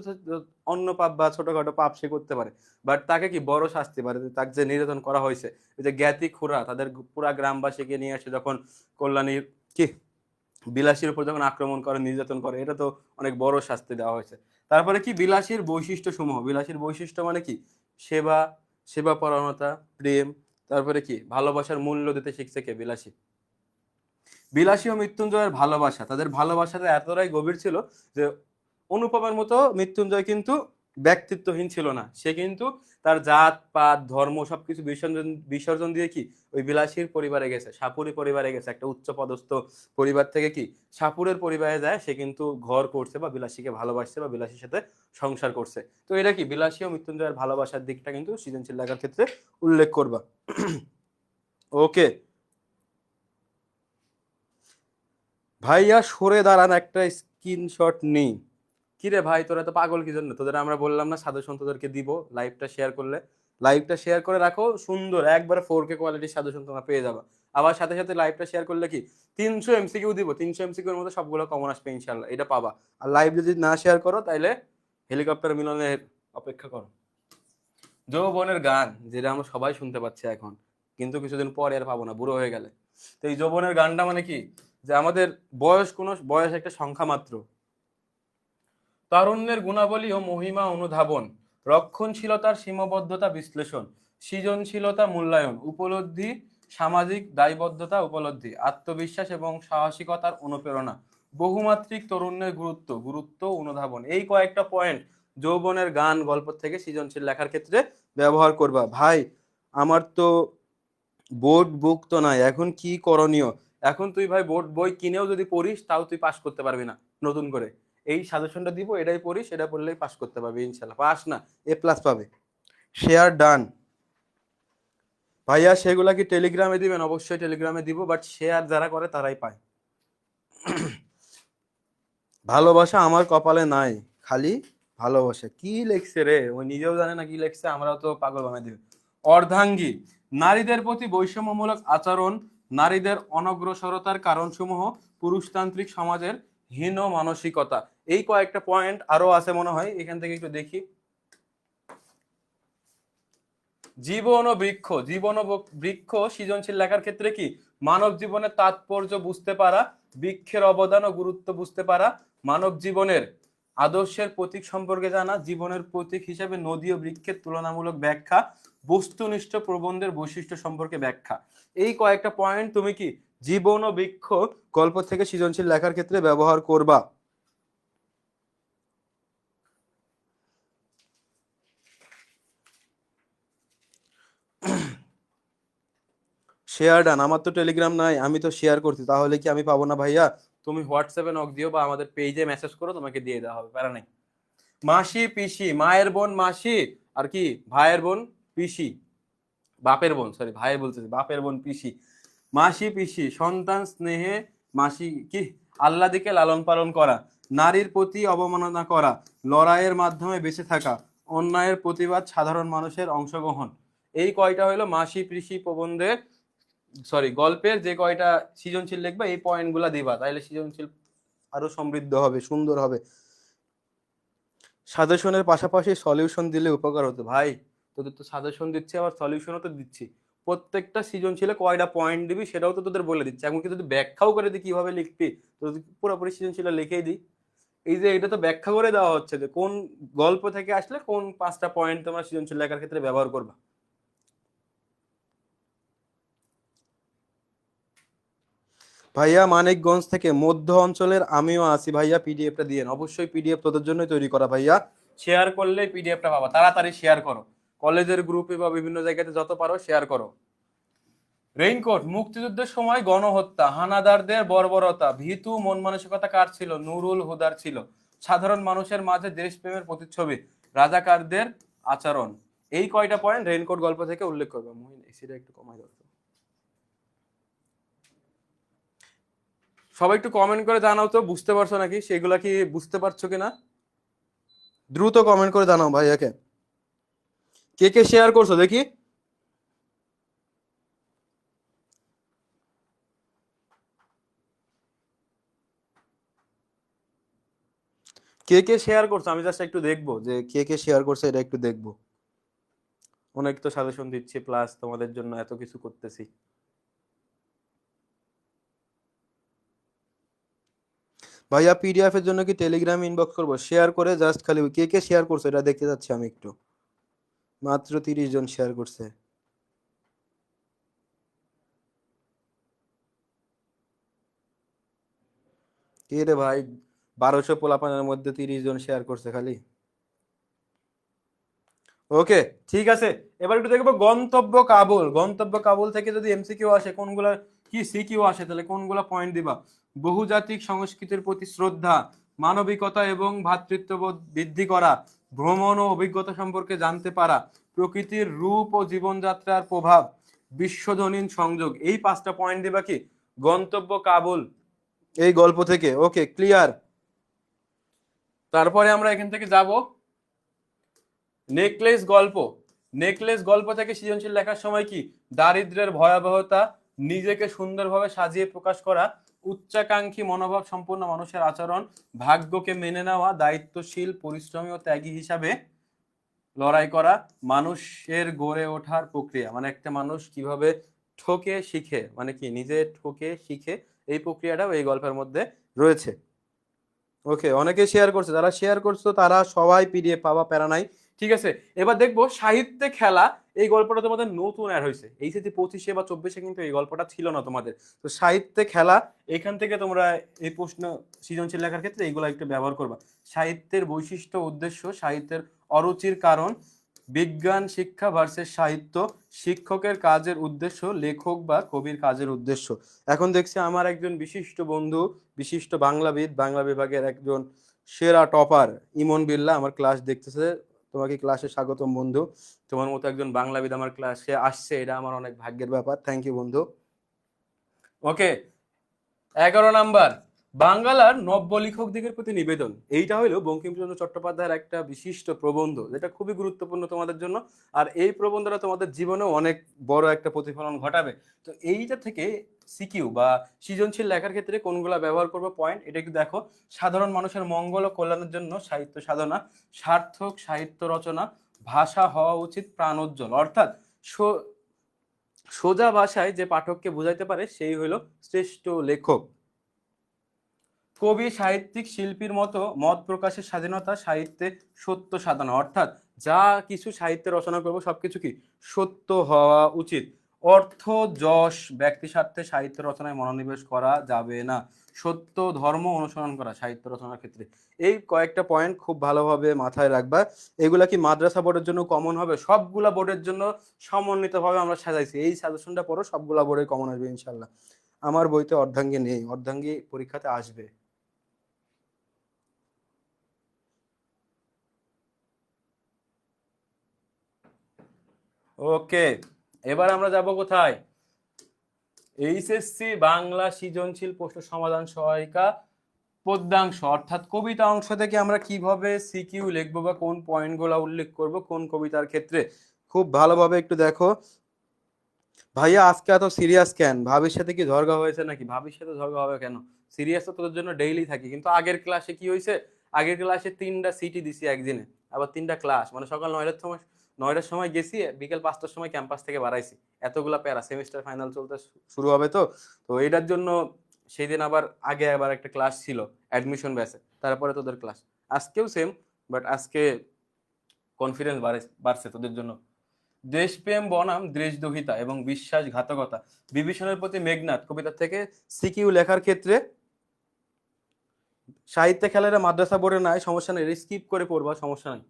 অন্য পাপ বা ছোটখাটো পাপ সে করতে পারে, বাট তাকে কি বড় শাস্তি পারে, তাকে যে নির্যাতন করা হয়েছে, এই যে জ্ঞাতি খুরা তাদের পুরা গ্রামবাসীকে নিয়ে আসে যখন কল্যাণীর কি বিলাসীর উপর যখন আক্রমণ করে নির্যাতন করে, এটা তো অনেক বড় শাস্তি দেওয়া হয়েছে। তারপরে কি বিলাসীর বৈশিষ্ট্য সমূহ, বিলাসীর বৈশিষ্ট্য মানে কি সেবা, সেবা পরায়ণতা, প্রেম, তারপরে কি ভালোবাসার মূল্য দিতে শিখছে কে বিলাসী। বিলাসী ও মৃত্যুঞ্জয়ের ভালোবাসা, তাদের ভালোবাসাটা এতটাই গভীর ছিল যে অনুপমের মতো মৃত্যুঞ্জয় কিন্তু ব্যক্তিত্বহীন ছিল না, সে কিন্তু তার জাত পাত ধর্ম সবকিছু বিসর্জন বিসর্জন দিয়ে কি ওই বিলাসীর পরিবারে গেছে, সাপুরি পরিবারে গেছে, একটা উচ্চ পদস্থ পরিবার থেকে কি সাপুরের পরিবারে যায়, সে কিন্তু ঘর করছে বা বিলাসীকে ভালোবাসছে বা বিলাসীর সাথে সংসার করছে। তো এটা কি বিলাসী ও মৃত্যুঞ্জয়ের ভালোবাসার দিকটা কিন্তু সৃজনশীল লেখার ক্ষেত্রে উল্লেখ করবা। ওকে ভাইয়া সরে দাঁড়ান একটা স্ক্রিনশট নেই। কিরে ভাই, তোরা তো পাগল কি জন্য? তোদের আমরা বললাম না সাজেশন তোদেরকে দিব লাইভটা শেয়ার করলে? লাইভটা শেয়ার করে রাখো, সুন্দর একবারে 4K কোয়ালিটির সাজেশন তোমরা পেয়ে যাবে। আবার সাথে সাথে লাইভটা শেয়ার করলে কি 300 এমসিকিউ দিব, 300 এমসিকিউ এর মধ্যে সবগুলো কমন আসবে ইনশাআল্লাহ, এটা পাবা। আর লাইভ যদি না শেয়ার করো তাইলে হেলিকপ্টার মিলনের অপেক্ষা করো। যৌবনের গান যেটা আমরা সবাই শুনতে পাচ্ছি এখন, কিন্তু কিছুদিন পরে আর পাবো না বুড়ো হয়ে গেলে। তো এই যৌবনের গানটা মানে কি, যে আমাদের বয়স একটা সংখ্যা মাত্র। তারুণ্যের গুণাবলী ও মহিমা অনুধাবন, রক্ষণশীলতার সীমাবদ্ধতা বিশ্লেষণ, সৃজনশীলতা মূল্যায়ন, উপলব্ধি, সামাজিক দায়বদ্ধতা উপলব্ধি, আত্মবিশ্বাস এবং সাহসিকতার অনুপ্রেরণা, বহুমাত্রিক তরুণের গুরুত্ব অনুধাবন। এই কয়েকটা পয়েন্ট যৌবনের গান গল্প থেকে সৃজনশীল লেখার ক্ষেত্রে ব্যবহার করবা। ভাই আমার তো বোর্ড বুক তো নাই, এখন কি করণীয়? এখন তুই ভাই বোর্ড বই কিনেও যদি পড়িস তাও তুই পাস করতে পারবি না। নতুন করে এই সাজেশনটা দিব, এটাই পড়িস, এটা পড়লেই পাস করতে পারবি ইনশাল্লাহ। পাস না A+ পাবে। শেয়ার ডান ভাইয়া, সেগুলা কি টেলিগ্রামে দিবেন? অবশ্যই টেলিগ্রামে দিব, বাট শেয়ার যারা করে তারাই পায়। ভালোবাসা আমার কপালে নাই, খালি ভালোবাসা। কি লেখছে রে, ওই নিজেও জানে না কি লেখছে, আমরাও তো পাগল বানাই দিবে। অর্ধাঙ্গী, নারীদের প্রতি বৈষম্যমূলক আচরণ, নারীদের অনগ্রসরতার কারণসমূহ, পুরুষতান্ত্রিক সমাজের হীন মানসিকতা। এই কয়েকটা পয়েন্ট আরো আছে মনে হয়, এখান থেকে একটু দেখি। জীবন ও বৃক্ষ সৃজনশীল লেখার ক্ষেত্রে কি মানব জীবনের তাৎপর্য বুঝতে পারা, বৃক্ষের অবদান ও গুরুত্ব বুঝতে পারা, মানব জীবনের আদর্শের প্রতীক সম্পর্কে জানা, জীবনের প্রতীক হিসেবে নদী ও বৃক্ষের তুলনামূলক ব্যাখ্যা, বস্তুনিষ্ঠ প্রবন্ধের বৈশিষ্ট্য সম্পর্কে ব্যাখ্যা। এই কয়েকটা পয়েন্ট তুমি কি জীবন ও বৃক্ষ গল্প থেকে সৃজনশীল লেখার ক্ষেত্রে ব্যবহার করবা। Share done. আমার তো টেলিগ্রাম নাই, আমি তো শেয়ার করছি, তাহলে কি আমি পাবো না ভাইয়া? তুমি হোয়াটসঅ্যাপে নক দিও বা আমাদের পেজে মেসেজ করো, তোমাকে দিয়ে দেওয়া হবে, প্যারা নাই। মাসি পিসি, মায়ের বোন মাসি, আর কি ভাইয়ের বোন পিসি, বাপের বোন, সরি ভাই বলতেছি, বাপের বোন পিসি। মাসি পিসি, সন্তান স্নেহে মাসি কি আল্লাদিকে লালন পালন করা, নারীর প্রতি অবমাননা করা, লড়াইয়ের মাধ্যমে বেঁচে থাকা, অন্যায়ের প্রতিবাদ, সাধারণ মানুষের অংশগ্রহণ। এই কয়টা হলো মাসি পিসি প্রবন্ধের গল্পের যে কয়টা সৃজনশীল লিখবা, এই পয়েন্ট গুলা দিবা, তাইলে সৃজনশীল আরো সমৃদ্ধ হবে, সুন্দর হবে। সাজেশনের পাশাপাশি সলিউশন দিলে উপকার হতো। ভাই তোদের তো সাজেশন দিচ্ছি, আবার সলিউশনও তো দিচ্ছি। প্রত্যেকটা সৃজনশীলে কয়টা পয়েন্ট দিবি সেটাও তো তোদের বলে দিচ্ছি। এমনকি যদি ব্যাখ্যাও করে দিই কিভাবে লিখবি, তো পুরোপুরি সৃজনশীল লিখেই দিই। এই যে এটা তো ব্যাখ্যা করে দেওয়া হচ্ছে যে কোন গল্প থেকে আসলে কোন 5টা পয়েন্ট তোমরা সৃজনশীল লেখার ক্ষেত্রে ব্যবহার করবা। ভাইয়া মানিকগঞ্জ থেকে, মধ্য অঞ্চলের আমিও আছি ভাইয়া, পিডিএফটা দিয়ে। অবশ্যই পিডিএফ তোদের জন্যই তৈরি করা ভাইয়া। শেয়ার করলে পিডিএফটা পাবা, তাড়াতাড়ি শেয়ার করো, কলেজের গ্রুপে বা বিভিন্ন জায়গাতে যত পারো শেয়ার করো। রেইনকোট, মুক্তিযুদ্ধের সময় গণহত্যা, হানাদারদের বর্বরতা, ভীতু মন মানসিকতা কার ছিল? নুরুল হুদার ছিল। সাধারণ মানুষের মাঝে দেশপ্রেমের প্রতিচ্ছবি, রাজাকারদের আচরণ। এই কয়টা পয়েন্ট রেইনকোট গল্প থেকে উল্লেখ করবে। মুহিন এসিটা একটু কমাই দাও। সবাই একটু কমেন্ট করে জানাও তো বুঝতে পারছো নাকি, সেগুলা কি বুঝতে পারছো কিনা, দ্রুত কমেন্ট করে জানাও ভাইয়াকে। কে কে শেয়ার করছো দেখি। কে কে শেয়ার করছো, আমি জাস্ট একটু দেখবো যে কে কে শেয়ার করছে, এটা একটু দেখবো। অনেক তো সাজেশন দিচ্ছি, প্লাস তোমাদের জন্য এত কিছু করতেছি। ভাইয়া পিডিএফ এর জন্য কি টেলিগ্রাম ইনবক্স করবো? শেয়ার করে জাস্ট খালি কে কে শেয়ার করছো এটা দেখতে যাচ্ছি আমি একটু। মাত্র 30 জন শেয়ার করছে। কে রে ভাই, 1200 পোলাপানের মধ্যে 30 জন শেয়ার করছে খালি। ওকে, ঠিক আছে। এবার একটু দেখবো গন্তব্য কাবুল। গন্তব্য কাবুল থেকে যদি এমসিকিউ আসে, কোনগুলা কি সিকিউ আসে, তাহলে কোনগুলা পয়েন্ট দিবা। বহুজাতিক সংস্কৃতির প্রতি শ্রদ্ধা, মানবিকতা এবং ভ্রাতৃত্ববোধ বৃদ্ধি করা, ভ্রমণ ও অভিজ্ঞতা সম্পর্কে জানতে পারা, প্রকৃতির রূপ ও জীবনযাত্রার প্রভাব, বিশ্বজনীন সংযোগ। এই 5টা পয়েন্ট দিবা কি গন্তব্য কাবুল এই গল্প থেকে। ওকে, ক্লিয়ার। তারপরে আমরা এখান থেকে যাব নেকলেস গল্প। নেকলেস গল্প থেকে সৃজনশীল লেখার সময় কি দারিদ্র্যের ভয়াবহতা, নিজেকে সুন্দরভাবে সাজিয়ে প্রকাশ করা, উচ্চাকাঙ্ক্ষী মনোভাব সম্পন্ন মানুষের আচরণ, ভাগ্যকে মেনে নেওয়া, দায়িত্বশীল পরিশ্রমী ও ত্যাগী হিসাবে লড়াই করা, মানুষের গড়ে ওঠার প্রক্রিয়া, মানে একটা মানুষ কিভাবে ঠকে শিখে, মানে কি নিজে ঠকে শিখে, এই প্রক্রিয়াটাও এই গল্পের মধ্যে রয়েছে। ওকে, অনেকে শেয়ার করছে, যারা শেয়ার করছো তারা সবাই পিডিএফ পাবা, প্যারা নাই। ঠিক আছে, এবার দেখবো সাহিত্যে খেলা। এই গল্পটা তোমাদের নতুন অ্যাড হয়েছে এইচএসসি 25-এ বা 24-এ, কিন্তু এই গল্পটা ছিল না তোমাদের। তো সাহিত্যে খেলা, এখান থেকে তোমরা এই প্রশ্ন সৃজনশীল লেখার ক্ষেত্রে এইগুলো একটু ব্যবহার করবা। সাহিত্যের বৈশিষ্ট্য উদ্দেশ্য, সাহিত্যের অরুচির কারণ, বিজ্ঞান শিক্ষা ভার্সেস সাহিত্য, শিক্ষকের কাজের উদ্দেশ্য, লেখক বা কবির কাজের উদ্দেশ্য। এখন দেখছি আমার একজন বিশিষ্ট বন্ধু, বিশিষ্ট বাংলাবিদ, বাংলা বিভাগের একজন সেরা টপার ইমন বিল্লাহ আমার ক্লাস দেখতেছে। তোমাকে ক্লাসে স্বাগতম বন্ধু। তোমার মতো একজন বাংলাবিদ আমার ক্লাসে আসছে, এটা আমার অনেক ভাগ্যের ব্যাপার। থ্যাংক ইউ বন্ধু। ওকে, 11 নাম্বার, বাংলার নব্য লেখকদিগের প্রতি নিবেদন। এইটা হলো বঙ্কিমচন্দ্র চট্টোপাধ্যায়ের একটা বিশিষ্ট প্রবন্ধ, যেটা খুবই গুরুত্বপূর্ণ তোমাদের জন্য। আর এই প্রবন্ধটা তোমাদের জীবনেও অনেক বড় একটা প্রতিফলন ঘটাবে। তো এইটা থেকে সিকিউ বা সৃজনশীল লেখার ক্ষেত্রে কোনগুলা ব্যবহার করবো পয়েন্ট, এটা একটু দেখো। সাধারণ মানুষের মঙ্গল ও কল্যাণের জন্য সাহিত্য সাধনা, সার্থক সাহিত্য রচনা, ভাষা হওয়া উচিত প্রাণোজ্জ্বল, অর্থাৎ সোজা ভাষায় যে পাঠককে বোঝাইতে পারে সেই হলো শ্রেষ্ঠ লেখক। কবি সাহিত্যিক শিল্পীর মতো মত প্রকাশের স্বাধীনতা, সাহিত্যে সত্য সাধনা, অর্থাৎ যা কিছু সাহিত্যে রচনা করবো সবকিছু কি সত্য হওয়া উচিত। অর্থ যশ ব্যক্তি স্বার্থে সাহিত্য রচনায় মনোনিবেশ করা যাবে না। সত্য ধর্ম অনুসরণ করা সাহিত্য রচনার ক্ষেত্রে। এই কয়েকটা পয়েন্ট খুব ভালোভাবে মাথায় রাখবা। এগুলা কি মাদ্রাসা বোর্ডের জন্য কমন হবে? সবগুলা বোর্ডের জন্য সমন্বিতভাবে আমরা সাজাইছি। এই সাজেশনটা পড়ো, সবগুলা বোর্ডে কমন আসবে ইনশাল্লাহ। আমার বইতে অর্ধাঙ্গী নেই, অর্ধাঙ্গী পরীক্ষাতে আসবে। ওকে, এবার আমরা যাব কোথায়? এইচএসসি বাংলা সৃজনশীল প্রশ্ন সমাধান সহায়িকা পদ্যাংশ, অর্থাৎ কবিতা অংশ থেকে আমরা কিভাবে সিকিউ লিখবো বা কোন পয়েন্টগুলো উল্লেখ করব কোন কবিতার ক্ষেত্রে। খুব ভালোভাবে একটু দেখো। ভাইয়া আজকে এত সিরিয়াস কেন? ভাবির সাথে কি ঝগড়া হয়েছে নাকি? ভাবির সাথে ঝগড়া হবে কেন? সিরিয়াস তো তোদের জন্য ডেইলি থাকি। কিন্তু আগের ক্লাসে কি হয়েছে, আগের ক্লাসে 3টা সিটি দিছি একদিনে, আবার 3টা ক্লাস, মানে সকাল 9টার সময় গেছি, বিকেল 5টার সময় ক্যাম্পাস থেকে বাড়াইছি। এতগুলা প্যারা, সেমিস্টার ফাইনাল চলতে শুরু হবে। তো তো এটার জন্য সেই দিন আবার আগে আবার একটা ক্লাস ছিল অ্যাডমিশন ব্যাচে, তারপরে তোদের ক্লাস। আজকেও সেম, বাট আজকে কনফিডেন্স বাড়ছে তোদের জন্য। দেশপ্রেম বনাম দেশদ্রোহিতা এবং বিশ্বাসঘাতকতা, বিভীষণের প্রতি মেঘনাদ কবিতা থেকে সিকিউ লেখার ক্ষেত্রে সাহিত্যে খেলাটা মাদ্রাসা বোর্ডে নাই, সমস্যা নেই, স্কিপ করে পড়বা, সমস্যা নাই।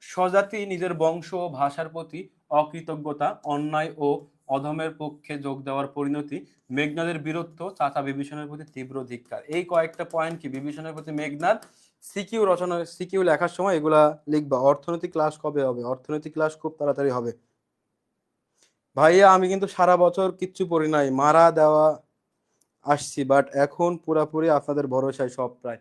স্বজাতি নিজের বংশ ও ভাষার প্রতি অকৃতজ্ঞতা, অন্যায় ও অধমের পক্ষে যোগ দেওয়ার পরিণতি, মেঘনাদের বীরত্ব, চাচা বিভীষণের প্রতি তীব্র ধিক্কার। এই কয়েকটা পয়েন্ট কি বিভীষণের প্রতি মেঘনাদ সিকিউ রচনা, সিকিউ লেখার সময় এগুলা লিখবা। অর্থনৈতিক ক্লাস কবে হবে? অর্থনৈতিক ক্লাস খুব তাড়াতাড়ি হবে। ভাইয়া আমি কিন্তু সারা বছর কিচ্ছু পড়ি নাই, মারা দেওয়া আসছি, বাট এখন পুরাপুরি আপনাদের ভরসায় সব প্রায়।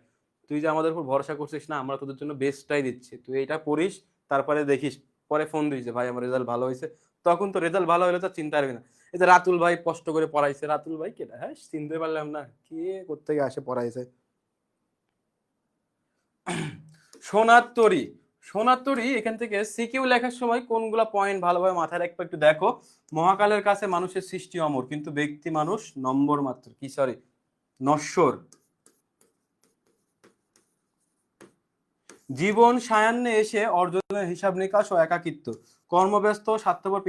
তুই যে আমাদের উপর ভরসা করছিস না, আমরা তোদের জন্য বেস্টটাই দিচ্ছি, তুই এটা পড়িস, তারপরে দেখিস, পরে ফোন দিস যে ভাই আমার রেজাল্ট ভালো হয়েছে। তখন তো রেজাল্ট ভালো হলে তো চিন্তা করবি না। এই যে রাতুল ভাই কষ্ট করে পড়াইছে, রাতুল ভাই কেটা? হ্যাঁ, চিনতে পারলাম না, কে কোত্থেকে আসে পড়াইছে। সোনার তরী, সোনার তরী এখান থেকে সিকিউ লেখার সময় কোনগুলা পয়েন্ট ভালোভাবে মাথায় রাখবে একটু দেখো। মহাকালের কাছে মানুষের সৃষ্টি অমর, কিন্তু ব্যক্তি মানুষ নম্বর মাত্র, কি সরি নশ্বর। জীবন সায়ান্নে এসে অর্জনের হিসাব নিকাশ ও একাকিত্ব, কর্মব্যস্ত স্বার্থপর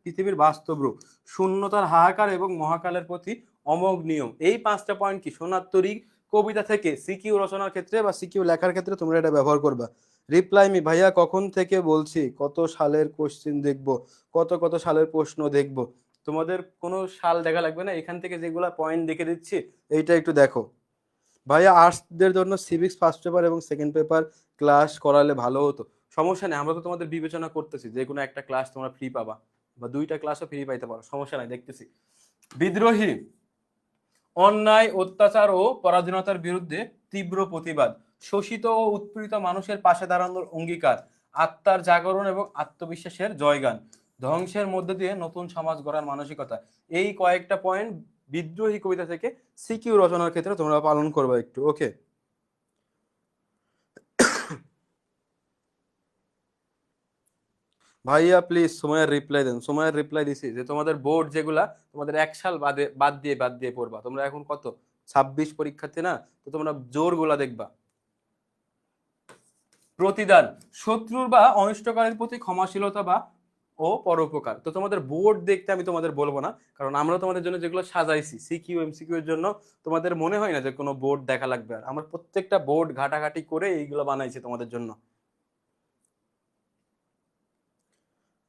পৃথিবীর বাস্তব রূপ, শূন্যতার হাহাকার এবং মহাকালের প্রতি অমোঘ নিয়ম। এই 5টা পয়েন্ট কি সোনার তরী কবিতা থেকে সিকিউ রচনার ক্ষেত্রে বা সিকিউ লেখার ক্ষেত্রে তোমরা এটা ব্যবহার করবা। রিপ্লাই মি, ভাইয়া কখন থেকে বলছি কত সালের কোশ্চেন দেখবো, কত কত সালের প্রশ্ন দেখবো। তোমাদের কোনো সাল দেখা লাগবে না, এখান থেকে যেগুলা পয়েন্ট দেখে দিচ্ছি এইটা একটু দেখো। ভাইয়া আর্টসদের জন্য সিভিক্স ফার্স্ট পেপার এবং সেকেন্ড পেপার ক্লাস করালে ভালো হতো। সমস্যা নেই, আমরা তো তোমাদের বিবেচনা করতেছি, যে কোনো একটা ক্লাস তোমরা ফ্রি পাবা বা 2টা ক্লাসও ফ্রি পাইতে পারো, সমস্যা নাই, দেখতেছি। বিদ্রোহী, অন্যায় অত্যাচার ও পরাধীনতার বিরুদ্ধে তীব্র প্রতিবাদ, শোষিত ও উৎপীড়িত মানুষের পাশে দাঁড়ানোর অঙ্গীকার, আত্মার জাগরণ এবং আত্মবিশ্বাসের জয়গান, ধ্বংসের মধ্য দিয়ে নতুন সমাজ গড়ার মানসিকতা। এই কয়েকটা পয়েন্ট বিদ্রোহী কবিতা থেকে সিকিউ রচনার ক্ষেত্রে তোমরা পালন করবে একটু। ওকে ভাইয়া প্লিজ সময়ের রিপ্লাই দেন। সময়ের রিপ্লাই দিছি যে তোমাদের বোর্ড যেগুলা তোমাদের 1 সাল বাদ দিয়ে পড়বা। তোমরা এখন কত 26 পরীক্ষার্থী না, তো তোমরা জোর গুলা দেখবা। প্রতিদান, শত্রুর বা অনিষ্টকারীর প্রতি ক্ষমাশীলতা বা ও পরোপকার। তো তোমাদের বোর্ড দেখতে আমি তোমাদের বলবো না, কারণ আমরা তোমাদের জন্য যেগুলো সাজাইছি সিকিউ এমসিকিউ এর জন্য, তোমাদের মনে হয় না যে কোনো বোর্ড দেখা লাগবে। আর আমরা প্রত্যেকটা বোর্ড ঘাটাঘাটি করে এইগুলো বানাইছি তোমাদের জন্য।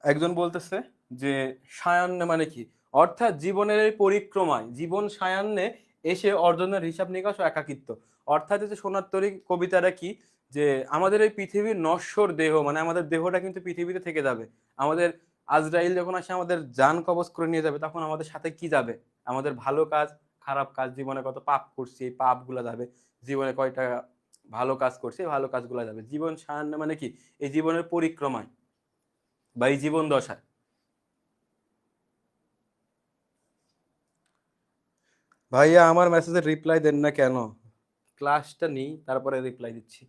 একজন বলতেছে যে সায়ান্নে মানে কি, অর্থাৎ জীবনের এই পরিক্রমায় জীবন সায়ান্নে এসে অর্জনের হিসাব নিকাশ ও একাকিত্ব। অর্থাৎ যে সোনার তরী কবিতাটা কি, যে আমাদের এই পৃথিবীর নশ্বর দেহ, মানে আমাদের দেহটা কিন্তু পৃথিবীতে থেকে যাবে। আমাদের আজরাইল যখন আসে আমাদের জান কবজ করে নিয়ে যাবে, তখন আমাদের সাথে কি যাবে? আমাদের ভালো কাজ, খারাপ কাজ, জীবনে কত পাপ করছি এই পাপ গুলা যাবে, জীবনে কয়টা ভালো কাজ করছি এই ভালো কাজগুলা যাবে। জীবন সায়ান্নে মানে কি, এই জীবনের পরিক্রমায় বা এই জীবন দশায়। ভাইয়া আমার মেসেজের রিপ্লাই দেন না কেন? ক্লাসটা নেই তারপরে রিপ্লাই দিচ্ছি।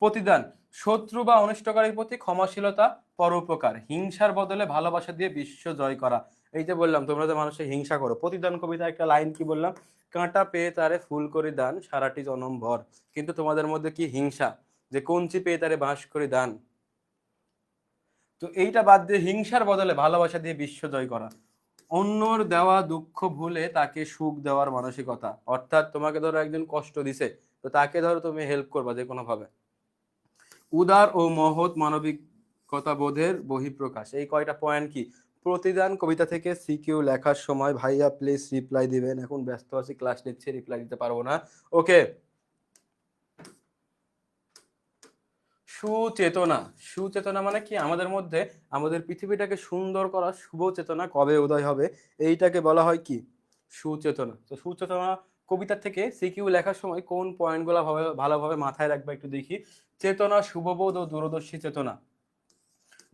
প্রতিদান, শত্রু বা অনিষ্টকারীর প্রতি ক্ষমাশীলতা, পরোপকার, হিংসার বদলে ভালোবাসা দিয়ে বিশ্ব জয় করা। এই যে বললাম তোমরা যে মানুষের হিংসা করো, প্রতিদান কবিতা একটা লাইন কি বললাম, কাঁটা পেয়ে তারে ফুল করে দান সারাটি জনম ভর। কিন্তু তোমাদের মধ্যে কি হিংসা, যে কঞ্চি পেয়ে তারে বাঁশ করে দান। তো এইটা বাদ দিয়ে হিংসার বদলে ভালোবাসা দিয়ে বিশ্ব জয় করা। অন্যর দেওয়া দুঃখ ভুলে তাকে সুখ দেওয়ার মানসিকতা, অর্থাৎ তোমাকে ধরো একজন কষ্ট দিছে, তো তাকে ধরো তুমি হেল্প করবা যে কোনো ভাবে। উদার ও মহৎ মানবিকতা বোধের বহিঃপ্রকাশ। এই কয়টা পয়েন্ট কি প্রতিদান কবিতা থেকে সিকিউ লেখার সময় ভাইয়া প্লিজ রিপ্লাই দিবেন। এখন ব্যস্ত আছি, ক্লাস নিচ্ছে, রিপ্লাই দিতে পারবো না। ওকে, সুচেতনা। সুচেতনা মানে কি, আমাদের মধ্যে আমাদের পৃথিবীটাকে সুন্দর করা শুভ চেতনা কবে উদয় হবে, এইটাকে বলা হয় কি সুচেতনা। তো সুচেতনা কবিতা থেকে সিকিউ লেখার সময় কোন পয়েন্টগুলো ভালোভাবে মাথায় রাখবে একটু দেখি। চেতনা, শুভবোধ ও দূরদর্শী চেতনা,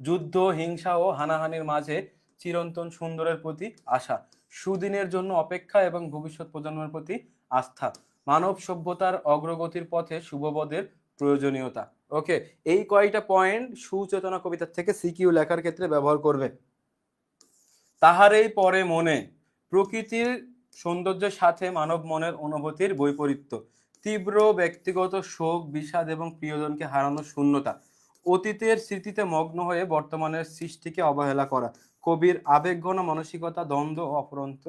যুদ্ধ, হিংসা ও হানাহানির মাঝে চিরন্তন সুন্দরের প্রতি আশা, সুদিনের জন্য অপেক্ষা এবং ভবিষ্যৎ প্রজন্মের প্রতি আস্থা, মানব সভ্যতার অগ্রগতির পথে শুভবোধের প্রয়োজনীয়তা। ওকে, এই কয়টা পয়েন্ট সুচেতনা কবিতার থেকে সিকিউ লেখার ক্ষেত্রে ব্যবহার করবে। তাহারেই পরে মনে, প্রকৃতির সৌন্দর্যের সাথে মানব মনের অনুভূতির বৈপরীত্য, তীব্র ব্যক্তিগত শোক, বিষাদ এবং প্রিয়জনকে হারানোর শূন্যতা, অতীতের স্মৃতিতে মগ্ন হয়ে বর্তমানের সৃষ্টিকে অবহেলা করা, কবির আবেগঘন মানসিকতা, দ্বন্দ্ব ও অপরন্ত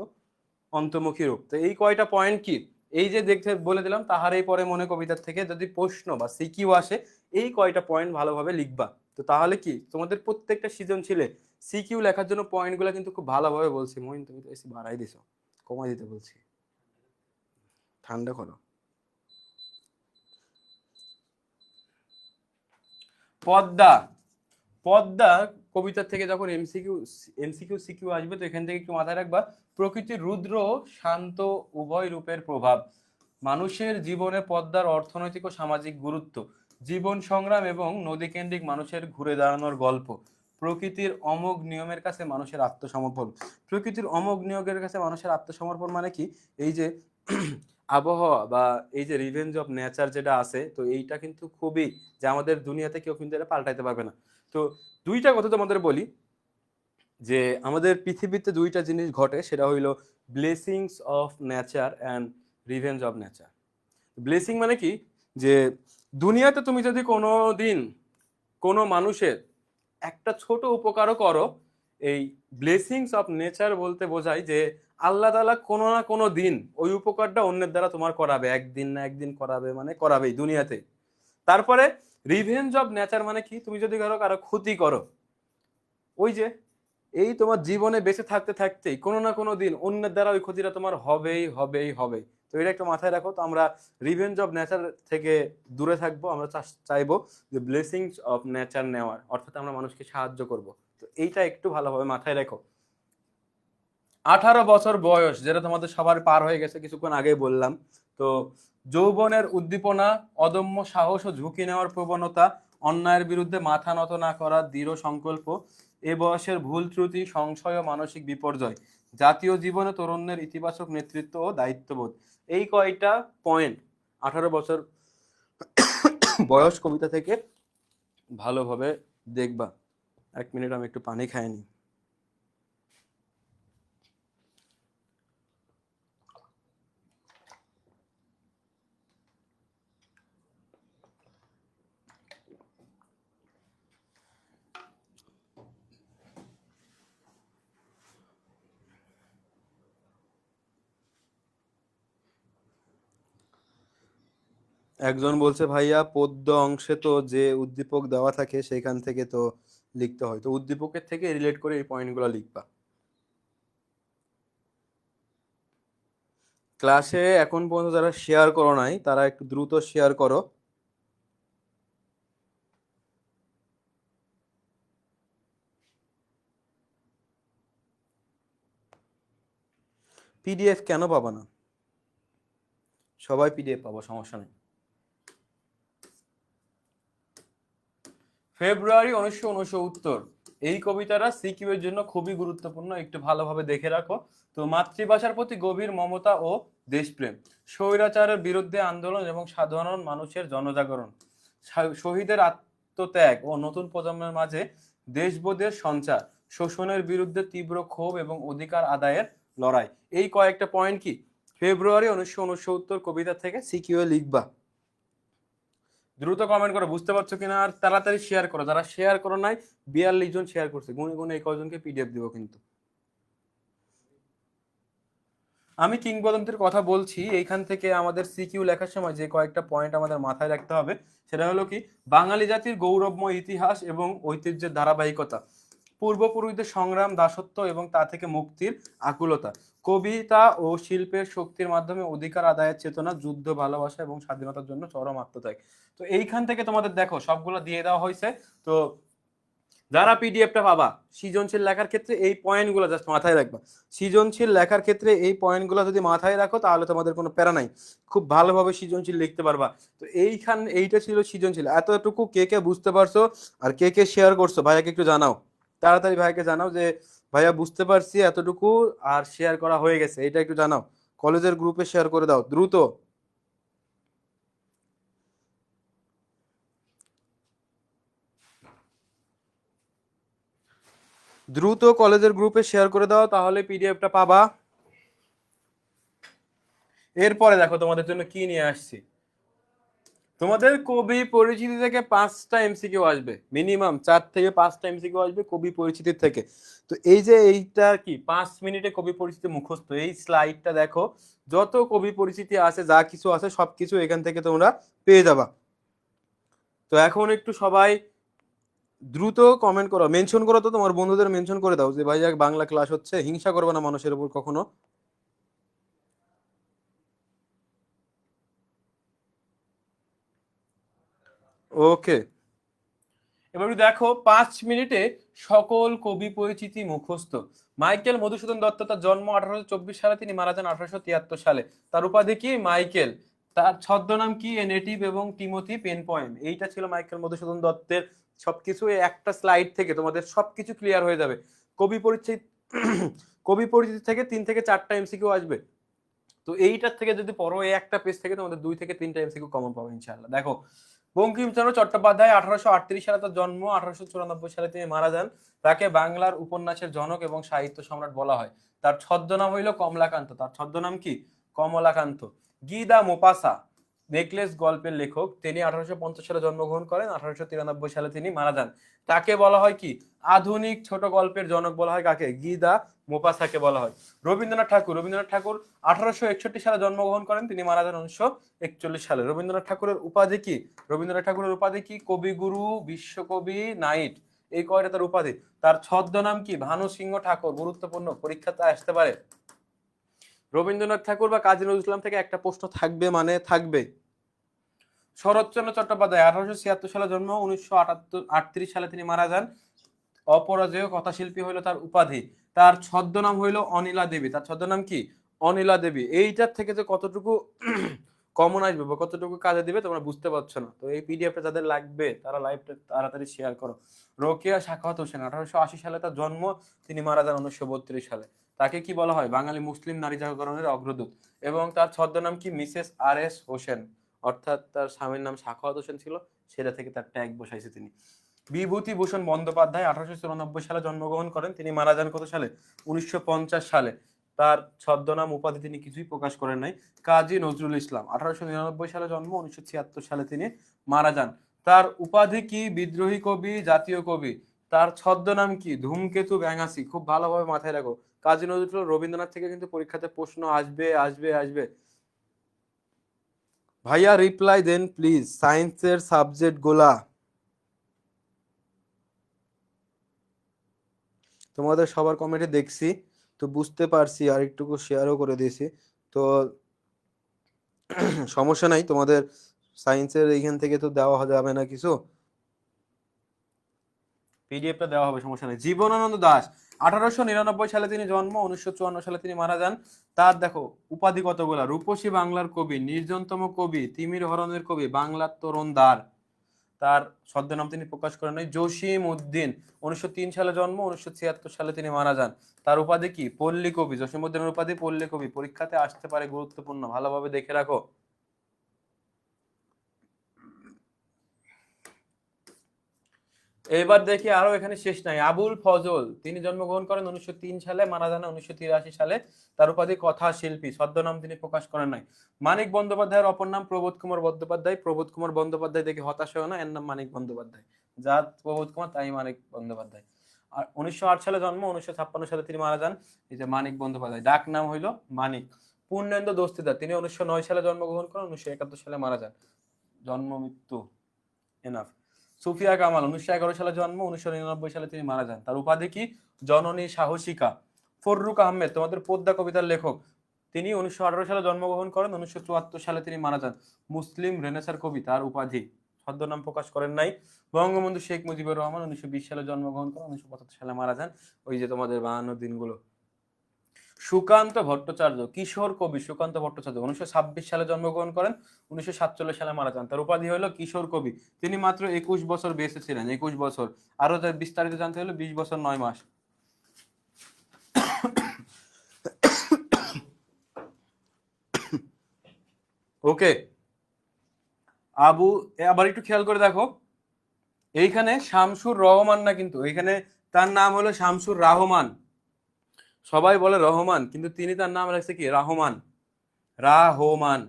অন্তর্মুখী রূপ। তো এই কয়টা পয়েন্ট কি, এই যে দেখতে বলে দিলাম তাহারেই পরে মনে কবিতার থেকে যদি প্রশ্ন বা সিকিউ আসে, এই কয়টা পয়েন্ট ভালোভাবে লিখবা। তো তাহলে কি তোমাদের প্রত্যেকটা সৃজনশীলে সিকিউ লেখার জন্য পয়েন্ট গুলা কিন্তু খুব ভালোভাবে বলছি। মহিন তুমি তো এসে বাড়াই দিছো, কমাই দিতে বলছি। ঠান্ডা করো। পদ্মা। পদ্মা কবিতা থেকে যখন এমসিকিউ সিকিউ আসবে, তো এখান থেকে একটু মাথায় রাখবা প্রকৃতির রুদ্র শান্ত উভয় রূপের প্রভাব, মানুষের জীবনে পদ্মার অর্থনৈতিক ও সামাজিক গুরুত্ব, জীবন সংগ্রাম এবং নদীকেন্দ্রিক মানুষের ঘুরে দাঁড়ানোর গল্প, প্রকৃতির অমোঘ নিয়মের কাছে মানুষের আত্মসমর্পণ। প্রকৃতির অমোঘ নিয়োগের কাছে মানুষের আত্মসমর্পণ মানে কি, এই যে আবহাওয়া বা এই যে রিভেঞ্জ অফ নেচার যেটা আছে, তো এইটা কিন্তু খুবই, যে আমাদের দুনিয়াতে কেউ কিন্তু এটা পাল্টাইতে পারবে না। তো দুইটা কথা তোমাদের বলি, যে আমাদের পৃথিবীতে দুইটা জিনিস ঘটে, সেটা হইলো blessings of nature and revenge of nature. Blessing মানে কি, যে দুনিয়াতে তুমি যদি কোনো দিন কোনো মানুষের একটা ছোট উপকারও করো, এই ব্লেসিংস অফ নেচার বলতে বোঝায় যে আল্লাহ তাআলা কোনো না কোনো দিন ওই উপকারটা অন্যের দ্বারা তোমার করাবে, একদিন না একদিন করাবে, মানে করাবেই দুনিয়াতে। তারপরে রিভেঞ্জ অফ নেচার মানে কি, তুমি যদি কারো ক্ষতি করো, ওই যে এই তোমার জীবনে বেঁচে থাকতে থাকতেই কোনো না কোনো দিন অন্যের দ্বারা ওই ক্ষতিটা তোমার হবেই হবেই হবে। তো এটা একটু মাথায় রাখো। তো আমরা রিভেঞ্জ অফ নেচার থেকে দূরে থাকবো, আমরা চাইবো যে ব্লেসিংস অফ নেচার নেওয়ার, অর্থাৎ আমরা মানুষকে সাহায্য করব। তো এইটা একটু ভালোভাবে মাথায় রাখো। 18 বছর বয়স, যেটা তোমাদের সবার পার হয়ে গেছে কিছুক্ষণ আগে বললাম, তো যৌবনের উদ্দীপনা, অদম্য সাহস ও ঝুঁকি নেওয়ার প্রবণতা, অন্যায়ের বিরুদ্ধে মাথা নত না করার দৃঢ় সংকল্প, এ বয়সের ভুল ত্রুটি, সংশয় ও মানসিক বিপর্যয়, জাতীয় জীবনে তরুণের ইতিবাচক নেতৃত্ব ও দায়িত্ববোধ। এই কয়টা পয়েন্ট 18 বছর বয়স কবিতা থেকে ভালোভাবে দেখবা। 1 মিনিট, আমি একটু পানি খাই নি। একজন বলছে ভাইয়া পদ্য অংশে তো যে উদ্দীপক দেওয়া থাকে সেখান থেকে তো লিখতে হয়, তো উদ্দীপকের থেকে রিলেট করে এই পয়েন্টগুলো লিখবা। ক্লাসে এখন পর্যন্ত যারা শেয়ার করো নাই তারা একটু দ্রুত শেয়ার করো। পিডিএফ কেন পাবা না? সবাই পিডিএফ পাবো, সমস্যা নেই। ফেব্রুয়ারি 1969, এই কবিতাটা সিকিউ এর জন্য খুবই গুরুত্বপূর্ণ, একটু ভালোভাবে দেখে রাখো। তো মাতৃভাষার প্রতি গভীর মমতা ও দেশপ্রেম, স্বৈরাচারের বিরুদ্ধে আন্দোলন এবং সাধারণ মানুষের জনজাগরণ, শহীদের আত্মত্যাগ ও নতুন প্রজন্মের মাঝে দেশবোধের সঞ্চার, শোষণের বিরুদ্ধে তীব্র ক্ষোভ এবং অধিকার আদায়ের লড়াই। এই কয়েকটা পয়েন্ট কি ফেব্রুয়ারি 1969 কবিতা থেকে সিকিউ এ লিখবা। দ্রুত কমেন্ট করো, বুঝতে পারছো কিনা, আর তাড়াতাড়ি শেয়ার করো। যারা শেয়ার করো নাই, 42 জন শেয়ার করছে, গুনে গুনে এই কয়জনকে পিডিএফ দিব। কিন্তু আমি কিংবদন্তির কথা বলছি, এইখান থেকে আমাদের সিকিউ লেখার সময় যে কয়েকটা পয়েন্ট আমাদের মাথায় রাখতে হবে সেটা হলো কি, বাঙালি জাতির গৌরবময় ইতিহাস এবং ঐতিহ্যের ধারাবাহিকতা, পূর্বপুরুষদের সংগ্রাম, দাসত্ব এবং তা থেকে মুক্তির আকুলতা, কবিতা ও শিল্পের শক্তির মাধ্যমে অধিকার আদায়ের চেতনা, যুদ্ধ, ভালোবাসা এবং স্বাধীনতার জন্য চরম আত্মত্যাগ। তো এইখান থেকে তোমাদের দেখো সবগুলো দিয়ে দেওয়া হয়েছে। তো যারা পিডিএফটা পাবা, সৃজনশীল লেখার ক্ষেত্রে এই পয়েন্টগুলো জাস্ট মাথায় রাখবা। সৃজনশীল লেখার ক্ষেত্রে এই পয়েন্টগুলো যদি মাথায় রাখো তাহলে তোমাদের কোনো প্যারা নাই, খুব ভালোভাবে সৃজনশীল লিখতে পারবা। তো এইটা ছিল সৃজনশীল। এতটুকু কে কে বুঝতে পারছো আর কে কে শেয়ার করছো ভাইয়াকে একটু জানাও, তাড়াতাড়ি ভাইকে জানাও যে ভাইয়া বুঝতে পারছি এতটুকু, আর শেয়ার করা হয়ে গেছে, এটা একটু জানাও। কলেজের গ্রুপে শেয়ার করে দাও দ্রুত। দ্রুত কলেজের গ্রুপে শেয়ার করে দাও, তাহলে পিডিএফটা পাবা। এরপরে দেখো তোমাদের জন্য কি নিয়ে আসছি। তোমাদের কবি পরিচিতি থেকে 5টা এমসিকিউ আসবে, মিনিমাম 4 থেকে 5টা এমসিকিউ আসবে কবি পরিচিতি থেকে। তো এই যে এইটা কি 5 মিনিটে কবি পরিচিতি মুখস্থ, এই স্লাইডটা দেখো, যত কবি পরিচিতি আছে যা কিছু আছে সবকিছু এখান থেকে তোমরা পেয়ে যাবা। তো এখন একটু সবাই দ্রুত কমেন্ট করো, মেনশন করো, তো তোমার বন্ধুদের মেনশন করে দাও যে ভাই বাংলা ক্লাস হচ্ছে, হিংসা করবে না মানুষের উপর কখনো। ওকে, এবার দেখো 5 মিনিটে সকল কবি পরিচিতি মুখস্থ। মাইকেল মধুসূদন দত্ত, তার জন্ম 1824 সালে, তিনি মারা যান 1873 সালে। তার উপাধি কি? মাইকেল। তার ছদ্মনাম কি? এ নেটিভ এবং টিমোথি পেন পয়েন্ট। এইটা ছিল মাইকেল মধুসূদন দত্তের। সবকিছু এই একটা স্লাইড থেকে তোমাদের সবকিছু ক্লিয়ার হয়ে যাবে। কবি পরিচিতি কবি পরিচিতি থেকে 3 থেকে 4টা এমসিকিউ আসবে। তো এইটার থেকে যদি পড়ো, এই একটা পেজ থেকে তোমাদের 2 থেকে 3টা এমসিকিউ কমন পাবে ইনশাআল্লাহ। দেখো, বঙ্কিমচন্দ্র চট্টোপাধ্যায়, 1838 সালে তার জন্ম, 1894 সালে তিনি মারা যান। তাকে বাংলার উপন্যাসের জনক এবং সাহিত্য সম্রাট বলা হয়। তার ছদ্মনাম হইল কমলাকান্ত। তার ছদ্মনাম কি? কমলাকান্ত। গিদা মোপাসা, নেকলেস গল্পের লেখক, তিনি 1850 সালে জন্মগ্রহণ করেন, 1893 সালে তিনি মারা যান। তাকে বলা হয় কি? আধুনিক ছোট গল্পের জনক বলা হয় কাকে? গিদা মোপাসাকে বলা হয়। রবীন্দ্রনাথ ঠাকুর 1861 সালে জন্মগ্রহণ করেন, তিনি মারা যান 1941 সালে। রবীন্দ্রনাথ ঠাকুরের উপাধি কি? কবিগুরু, বিশ্বকবি, নাইট, এই কয়টা তার উপাধি। তার ছদ্মনাম কি? ভানু সিংহ ঠাকুর। গুরুত্বপূর্ণ, পরীক্ষাতে আসতে পারে। রবীন্দ্রনাথ ঠাকুর বা কাজী নজরুল ইসলাম থেকে একটা প্রশ্ন থাকবে মানে থাকবে। শরৎচন্দ্র চট্টোপাধ্যায়, 1876 সালে জন্ম, 1938 সালে তিনি মারা যান। অপরাজেয় কথাশিল্পী হইল তার উপাধি। তার ছদ্মনাম হইল অনিলা দেবী। তার ছদ্মনাম কি? অনিলা দেবী, এইটার থেকে যে কতটুকু কমন আসবে বা কতটুকু কাজে দিবে তোমরা বুঝতে পারছো না। তো এই পিডিএফটা যাদের লাগবে তারা লাইভটা তাড়াতাড়ি শেয়ার করো। রোকেয়া সাখাওয়াত হোসেন, 1880 সালে তার জন্ম, তিনি মারা যান 1932 সালে। তাকে কি বলা হয়? বাঙালি মুসলিম নারী জাগরণের অগ্রদূত। এবং তার ছদ্মনাম কি? মিসেস আর এস হোসেন, অর্থাৎ তার স্বামীর নাম সাখাওয়াত হোসেন ছিল, সেটা থেকে তার ট্যাগ বসাইছে তিনি। বিভূতিভূষণ বন্দ্যোপাধ্যায় 1894 সালে জন্মগ্রহণ করেন, তিনি মারা যান কত সালে? 1950 সালে। তার ছদ্মনাম উপাধি তিনি কিছুই প্রকাশ করেন নাই। কাজী নজরুল ইসলাম, 1899 সালে জন্ম, 1976 সালে তিনি মারা যান। তার উপাধি কি? বিদ্রোহী কবি, জাতীয় কবি। তার ছদ্মনাম কি? ধূমকেতু ব্যাঙাসি। খুব ভালোভাবে মাথায় রাখো। কাজী নজরুল, রবীন্দ্রনাথ থেকে কিন্তু পরীক্ষাতে প্রশ্ন আসবে আসবে আসবে। ভাইয়া রিপ্লাই দেন প্লিজ, সায়েন্সের সাবজেক্ট গুলা। তোমাদের সবার কমেন্টে দেখছি, তো বুঝতে পারছি, আর একটু শেয়ারও করে দিয়েছি। তো সমস্যা নাই, তোমাদের সায়েন্সের এইখান থেকে তো দেওয়া যাবে না কিছু, পিডিএফটা দেওয়া হবে, সমস্যা নেই। জীবনানন্দ দাশ, 1899 সালে তিনি জন্ম, 1954 সালে তিনি মারা যান। তার দেখো উপাধি কতগুলা: রূপসী বাংলার কবি, নির্জনতম কবি, তিমির হরণের কবি, বাংলার তরুণদার। তার ছদ্মনাম তিনি প্রকাশ করেন নাই। জসিম উদ্দিন, 1903 সালে জন্ম, 1976 সালে তিনি মারা যান। তার উপাধি কি? পল্লী কবি। জসিম উদ্দিনের উপাধি পল্লী কবি, পরীক্ষাতে আসতে পারে, গুরুত্বপূর্ণ, ভালোভাবে দেখে রাখো। এবার দেখি আরো, এখানে শেষ নাই। আবুল ফজল, তিনি জন্মগ্রহণ করেন 1903 সালে, মারা যান 1983 সালে। তার উপাধি কথা শিল্পী, ছদ্মনাম তিনি প্রকাশ করেন নাই। মানিক বন্দ্যোপাধ্যায়ের অপর নাম প্রবোধ কুমার বন্দ্যোপাধ্যায়। প্রবোধ কুমার বন্দ্যোপাধ্যায় দেখে হতাশ হয় না, এর নাম মানিক বন্দ্যোপাধ্যায়। যা প্রবোধ কুমার তাই মানিক বন্দ্যোপাধ্যায়। আর 1908 সালে জন্ম, 1956 সালে তিনি মারা যান। এই যে মানিক বন্দ্যোপাধ্যায়, ডাক নাম হইল মানিক। পূর্ণেন্দু দস্তিদার, তিনি 1909 সালে জন্মগ্রহণ করেন, 1971 সালে মারা যান। জন্ম মৃত্যু এনাফ। সুফিয়া কামাল, 1911 সালে জন্ম, 1999 সালে তিনি মারা যান। তার উপাধি কি? জননী সাহসিকা। ফররুক আহমেদ, তোমাদের পদ্মা কবিতার লেখক, তিনি 1918 সালে জন্মগ্রহণ করেন, 1974 সালে তিনি মারা যান। মুসলিম রেনেসার কবি, তার উপাধি, ছদ্মনাম প্রকাশ করেন নাই। বঙ্গবন্ধু শেখ মুজিবুর রহমান, 1920 সালে জন্মগ্রহণ করেন, 1975 সালে মারা যান। ওই যে তোমাদের 52 দিনগুলো। সুকান্ত ভট্টাচার্য, কিশোর কবি সুকান্ত ভট্টাচার্য, 1926 সালে জন্মগ্রহণ করেন, 1947 সালে মারা যান। তার উপাধি হলো কিশোর কবি। তিনি মাত্র 21 বছর বেঁচে ছিলেন, 21 বছর। আরো বিস্তারিত জানতে হলে 20 বছর 9 মাস। ওকে, আবু, আবার একটু খেয়াল করে দেখো, এইখানে শামসুর রহমান না, কিন্তু এইখানে তার নাম হলো শামসুর রাহমান। সবাই বলে রহমান, কিন্তু তিনি তার নাম রাখছে কি? রাহমান, রাহমান।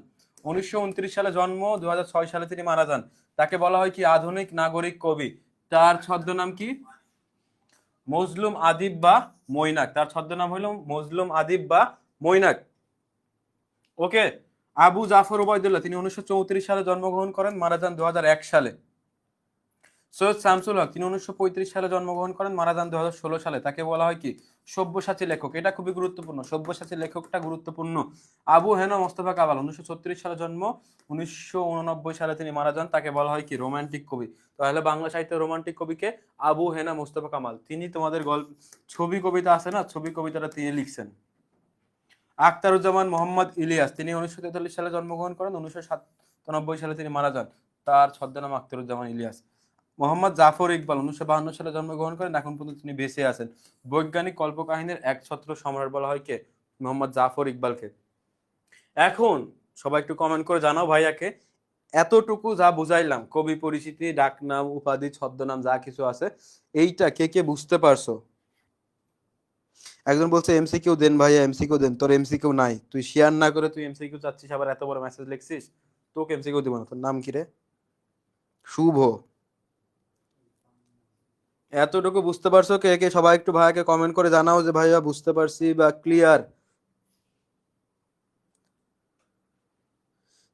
1929 সালে জন্ম, 2006 সালে তিনি মারা যান। তাকে বলা হয় কি? আধুনিক নাগরিক কবি। তার ছদ্মনাম কি? মজলুম আদিব বা মৈনাক। তার ছদ্মনাম হলো মজলুম আদিব বা মৈনাক। ওকে। আবু জাফর ওবায়দুল্লাহ, তিনি 1934 সালে জন্মগ্রহণ করেন, মারা যান 2001 সালে। সৈয়দ শামসুল হক, তিনি 1935 সালে জন্মগ্রহণ করেন, মারা যান 2016 সালে। তাকে বলা হয় কি? সব্যসাচী লেখক। এটা খুবই গুরুত্বপূর্ণ, সব্যসাচী লেখকটা গুরুত্বপূর্ণ। আবু হেনা মোস্তফা কামাল, 1936 সালে জন্ম, 1989 সালে তিনি মারা যান। তাকে বলা হয় কি? রোমান্টিক কবি। তাহলে বাংলা সাহিত্যের রোমান্টিক কবিকে? আবু হেনা মোস্তফা কামাল। তিনি তোমাদের গল্প, ছবি কবিতা আছে না, ছবি কবিতাটা তিনি লিখছেন। আখতারুজ্জামান মোহাম্মদ ইলিয়াস, তিনি 1943 সালে জন্মগ্রহণ করেন, 1997 সালে তিনি মারা যান। তার ছদ্মনাম আখতারুজ্জামান ইলিয়াস। মোহাম্মদ জাফর ইকবাল, 1952 সালে জন্মগ্রহণ করেন, এখন পর্যন্ত তিনি বেঁচে আছেন। বৈজ্ঞানিক কল্পকাহিনীর একছত্র সম্রাট বলা হয় কে? মোহাম্মদ জাফর ইকবালকে। এখন সবাই একটু কমেন্ট করে জানাও ভাইয়াকে, এতটুকু যা বুঝাইলাম, কবি পরিচিতি, ডাকনাম, উপাধি, ছদ্মনাম, যা কিছু আছে, এইটা কে কে বুঝতে পারছো? একজন বলছে এমসিকিউ দেন ভাইয়া, এমসিকিউ দেন। তোর এমসিকিউ নাই, তুই শেয়ার না করে তুই এমসিকিউ চাচ্ছিস, আবার এত বড় মেসেজ লিখছিস, তোকে এমসিকিউ দিব না। তোর নাম কি রে? শুভ। এতটুকু বুঝতে পারছো কে কে? সবাই একটু ভাইয়াকে কমেন্ট করে জানাও যে ভাইয়া বুঝতে পারছি বা ক্লিয়ার।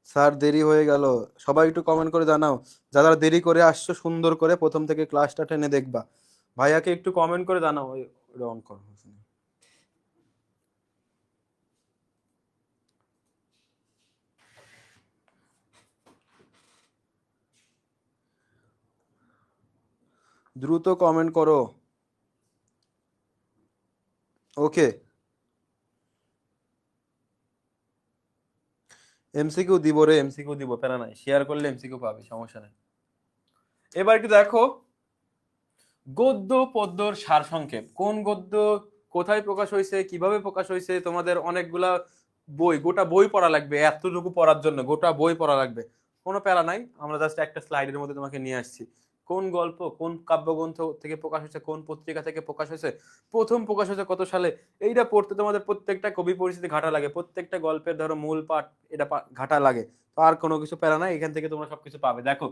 স্যার দেরি হয়ে গেল, সবাই একটু কমেন্ট করে জানাও। যারা দেরি করে আসছো, সুন্দর করে প্রথম থেকে ক্লাসটা টেনে দেখবা। ভাইয়াকে একটু কমেন্ট করে জানাও। অন করো, দ্রুত কমেন্ট করো। ওকে। এমসিকিউ দিব রে, এমসিকিউ দিব, প্যারা নাই, শেয়ার করলে এমসিকিউ পাবে, সমস্যা নাই। এবার একটু দেখো গদ্য পদ্যর সারসংক্ষেপ। কোন গদ্য কোথায় প্রকাশ হয়েছে, কিভাবে প্রকাশ হয়েছে, তোমাদের অনেকগুলা বই, গোটা বই পড়া লাগবে, এতটুকু পড়ার জন্য গোটা বই পড়া লাগবে। কোনো প্যারা নাই, আমরা জাস্ট একটা স্লাইডের মধ্যে তোমাকে নিয়ে আসছি। কোন গল্প কোন কাব্যগ্রন্থ থেকে প্রকাশ হয়েছে, কোন পত্রিকা থেকে প্রকাশ হয়েছে, প্রথম প্রকাশ হয়েছে কত সালে, এইটা পড়তে তোমাদের প্রত্যেকটা কবি পরিচিতি ঘাটা লাগে, প্রত্যেকটা গল্পের ধরো মূল পাঠ এটা ঘাটা লাগে। তো আর কোনো কিছু প্যারা নাই, এখান থেকে তোমরা সবকিছু পাবে। দেখো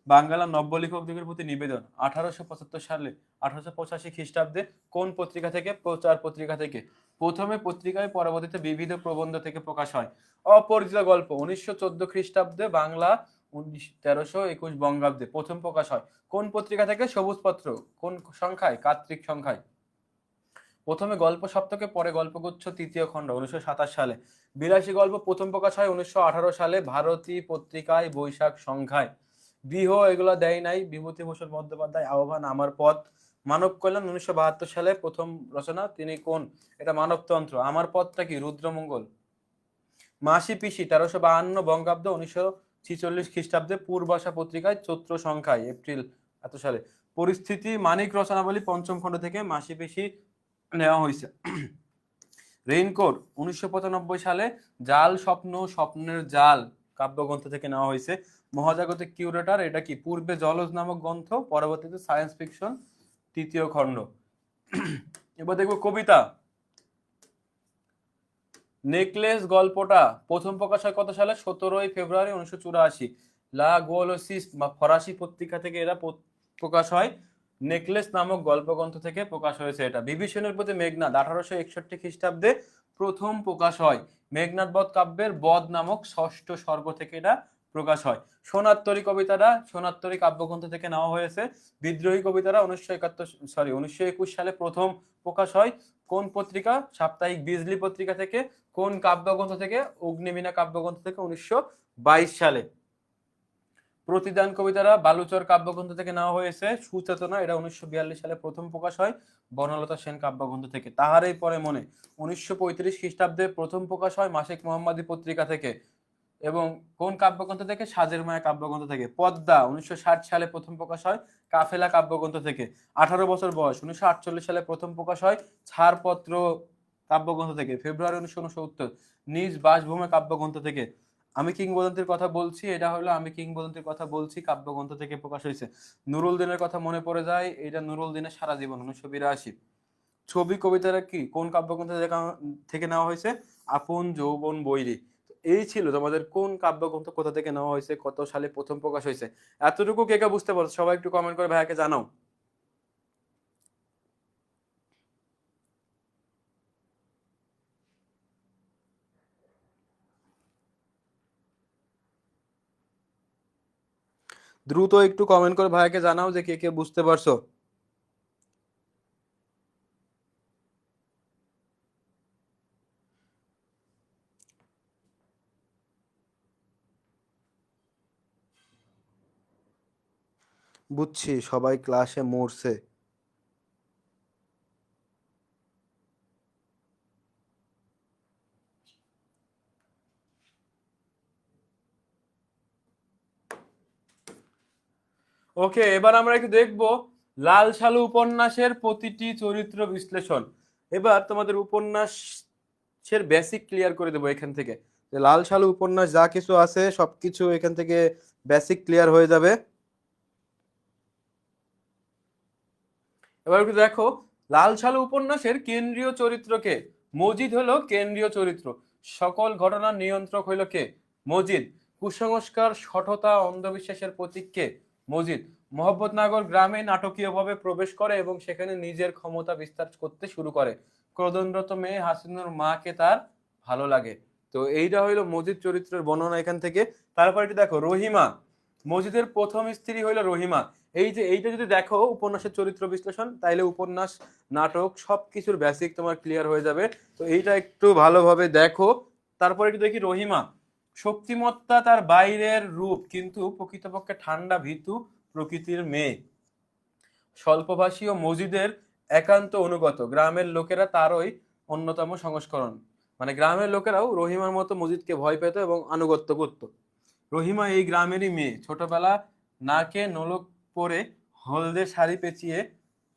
বাংলা নব্য লেখকদের প্রতি নিবেদন 1875 সালে, 1885 খ্রিস্টাব্দে কোন পত্রিকা থেকে, প্রচার পত্রিকা থেকে প্রথমে পত্রিকায়, পরবর্তীতে বিবিধ প্রবন্ধ থেকে প্রকাশ হয়। অপরিচিত গল্প 1914 খ্রিস্টাব্দে, বাংলা 1321 বঙ্গাব্দে প্রথম প্রকাশ হয়। কোন পত্রিকা থেকে, সবুজ পত্র। কোন সংখ্যায়, কার্তিক সংখ্যায়। প্রথমে গল্প সপ্তকে, পরে গল্পগুচ্ছ তৃতীয় খণ্ড 1927 সালে। বিলাসী গল্প প্রথম প্রকাশ হয় 1918 সালে ভারতী পত্রিকায় বৈশাখ সংখ্যায়। বিহ এগুলো দেয় নাই, বিভূতিভূষণ বন্দ্যোপাধ্যায় আহ্বান আমার পথ। মানব কল্যাণ 1972 সালে প্রথম রচনা, তিনি কোন, এটা মানবতন্ত্র। আমার পথটা কি, রুদ্রমঙ্গল। মাসি পিসি 1352 বঙ্গাব্দ 1946 খ্রিস্টাব্দে পূর্বাশা পত্রিকায় চৈত্র সংখ্যায়, এপ্রিল এত সালে। পরিস্থিতি মানিক রচনাবলী পঞ্চম খণ্ড থেকে মাসি পিসি নেওয়া হয়েছে। রেইনকোট 1995 সালে। জাল স্বপ্ন, স্বপ্নের জাল কাব্যগ্রন্থ থেকে নেওয়া হয়েছে। মহাজাগতিক কিউরেটার, এটা কি, পূর্বে জলজ নামক গ্রন্থ, পরবর্তীতে সায়েন্স ফিকশন তৃতীয় খণ্ড। এবার দেখবো কবিতা। নেকলেস গল্পটা প্রথম প্রকাশ হয় কত সালে, 17 ফেব্রুয়ারি 1984। লা গোলোসিস বা ফরাসি পত্রিকা থেকে এরা প্রকাশ হয়। নেকলেস নামক গল্পগ্রন্থ থেকে প্রকাশ হয়েছে এটা। বিভীষণের প্রতি মেঘনাদ 1861 খ্রিস্টাব্দে প্রথম প্রকাশ হয়। মেঘনাদ বধ কাব্যের বধ নামক ষষ্ঠ সর্গ থেকে এটা প্রকাশ হয়। সোনাত্তরী কবিতাটা সোনাত্তরী কাব্যগ্রন্থ থেকে নেওয়া হয়েছে। বিদ্রোহী কবিতারা 1921 সালে প্রথম প্রকাশ হয়। কোন পত্রিকা, সাপ্তাহিক বিজলি পত্রিকা থেকে। কোন কাব্যগ্রন্থ থেকে, অগ্নিবীণা কাব্যগ্রন্থ থেকে 1922 সালে। প্রতিদান কবিতারা বালুচর কাব্যগ্রন্থ থেকে নেওয়া হয়েছে। সুচেতনা, এটা 1942 সালে প্রথম প্রকাশ হয় বনলতা সেন কাব্যগ্রন্থ থেকে। তাহারই পরে মনে 1935 খ্রিস্টাব্দে প্রথম প্রকাশ হয় মাসিক মোহাম্মদী পত্রিকা থেকে। এবং কোন কাব্যগ্রন্থ থেকে, সাজের মায়া কাব্যগ্রন্থ থেকে। পদ্মা 1960 সালে প্রথম প্রকাশ হয় কাফেলা কাব্যগ্রন্থ থেকে। 18 বছর বয়স 1948 সালে প্রথম প্রকাশ হয় ছাড়পত্র কাব্যগ্রন্থ থেকে। ফেব্রুয়ারি 1969 নিজ বাসভূমে কাব্যগ্রন্থ থেকে। আমি কিংবদন্তির কথা বলছি, এটা হলো আমি কিংবদন্তির কথা বলছি কাব্যগ্রন্থ থেকে প্রকাশ হয়েছে। নুরুল দিনের কথা মনে পড়ে যায়, এটা নুরুল দিনের সারা জীবন 1982। ছবি কবিতারা কি, কোন কাব্যগ্রন্থ থেকে নেওয়া হয়েছে, আপন যৌবন বৈরী। এই ছিল তোমাদের কোন কাব্যগ্রন্থ কোথা থেকে নেওয়া হয়েছে, কত সালে প্রথম প্রকাশ হয়েছে। এতটুকু কে কে বুঝতে পারছো, সবাই একটু কমেন্ট করে ভাইয়াকে জানাও। দ্রুত একটু কমেন্ট করে ভাইয়াকে জানাও যে কে কে বুঝতে পারছো। বুঝছি, সবাই ক্লাসে মরছে। ওকে, এবার আমরা একটু দেখবো লাল সালু উপন্যাসের প্রতিটি চরিত্র বিশ্লেষণ। এবার তোমাদের উপন্যাসের বেসিক ক্লিয়ার করে দেবো এখান থেকে, যে লাল সালু উপন্যাস যা কিছু আছে সবকিছু এখান থেকে বেসিক ক্লিয়ার হয়ে যাবে। এবার একটু দেখো লাল সালু উপন্যাসের কেন্দ্রীয় চরিত্র কে। মজিদ হলো কেন্দ্রীয় চরিত্র। সকল ঘটনার নিয়ন্ত্রক হইল কে, মজিদ। কুসংস্কার, শঠতা, অন্ধবিশ্বাসের প্রতীক কে, মজিদ। মোহাম্মদনগর গ্রামে নাটকীয়ভাবে প্রবেশ করে এবং সেখানে নিজের ক্ষমতা বিস্তার করতে শুরু করে। ক্রোধনরত মেয়ে হাসিনুর মাকে তার ভালো লাগে। তো এইটা হইলো মজিদ চরিত্রের বর্ণনা এখান থেকে। তারপর এটি দেখো রহিমা। মজিদের প্রথম স্ত্রী হইলো রহিমা। এই যে এইটা যদি দেখো উপন্যাসের চরিত্র বিশ্লেষণ, তাইলে উপন্যাস, নাটক সবকিছুর বেসিক তোমার ক্লিয়ার হয়ে যাবে। তো এইটা একটু ভালোভাবে দেখো। তারপর একটু দেখি রহিমা। শক্তিমত্তা তার বাইরের রূপ, কিন্তু প্রকৃতপক্ষে ঠান্ডা ভীতু প্রকৃতির মেয়ে। স্বল্পভাষী ও মজিদের একান্ত অনুগত, গ্রামের লোকেরা তারই অন্যতম সংস্করণ। মানে গ্রামের লোকেরাও রহিমার মতো মসজিদকে ভয় পেত এবং আনুগত্য করত। রহিমা এই গ্রামেরই মেয়ে। ছোটবেলা নাকে নোলক পরে হলদে শাড়ি পেঁচিয়ে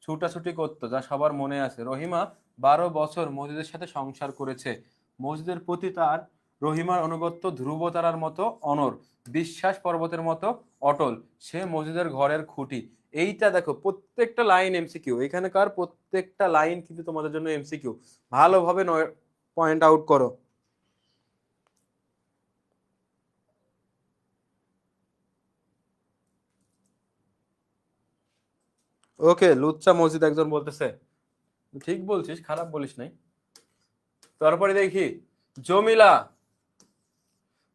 ছুটাছুটি করতো, যা সবার মনে আছে। রহিমা 12 বছর মসজিদের সাথে সংসার করেছে। মসজিদের প্রতি তার রহিমার অনুগত্য ধ্রুবতারার মতো অনর, বিশ্বাস পর্বতের মতো অটল। সে মসজিদের ঘরের খুঁটি। এইটা দেখো, প্রত্যেকটা লাইন এমসিকিউ, এখানকার প্রত্যেকটা লাইন কিন্তু তোমাদের জন্য এমসিকিউ। ভালোভাবে পয়েন্ট আউট করো। ওকে, লুচ্চা মসজিদ একজন বলতেছে। ঠিক বলছিস, খারাপ বলিস নাই। তারপরে দেখি জমিলা।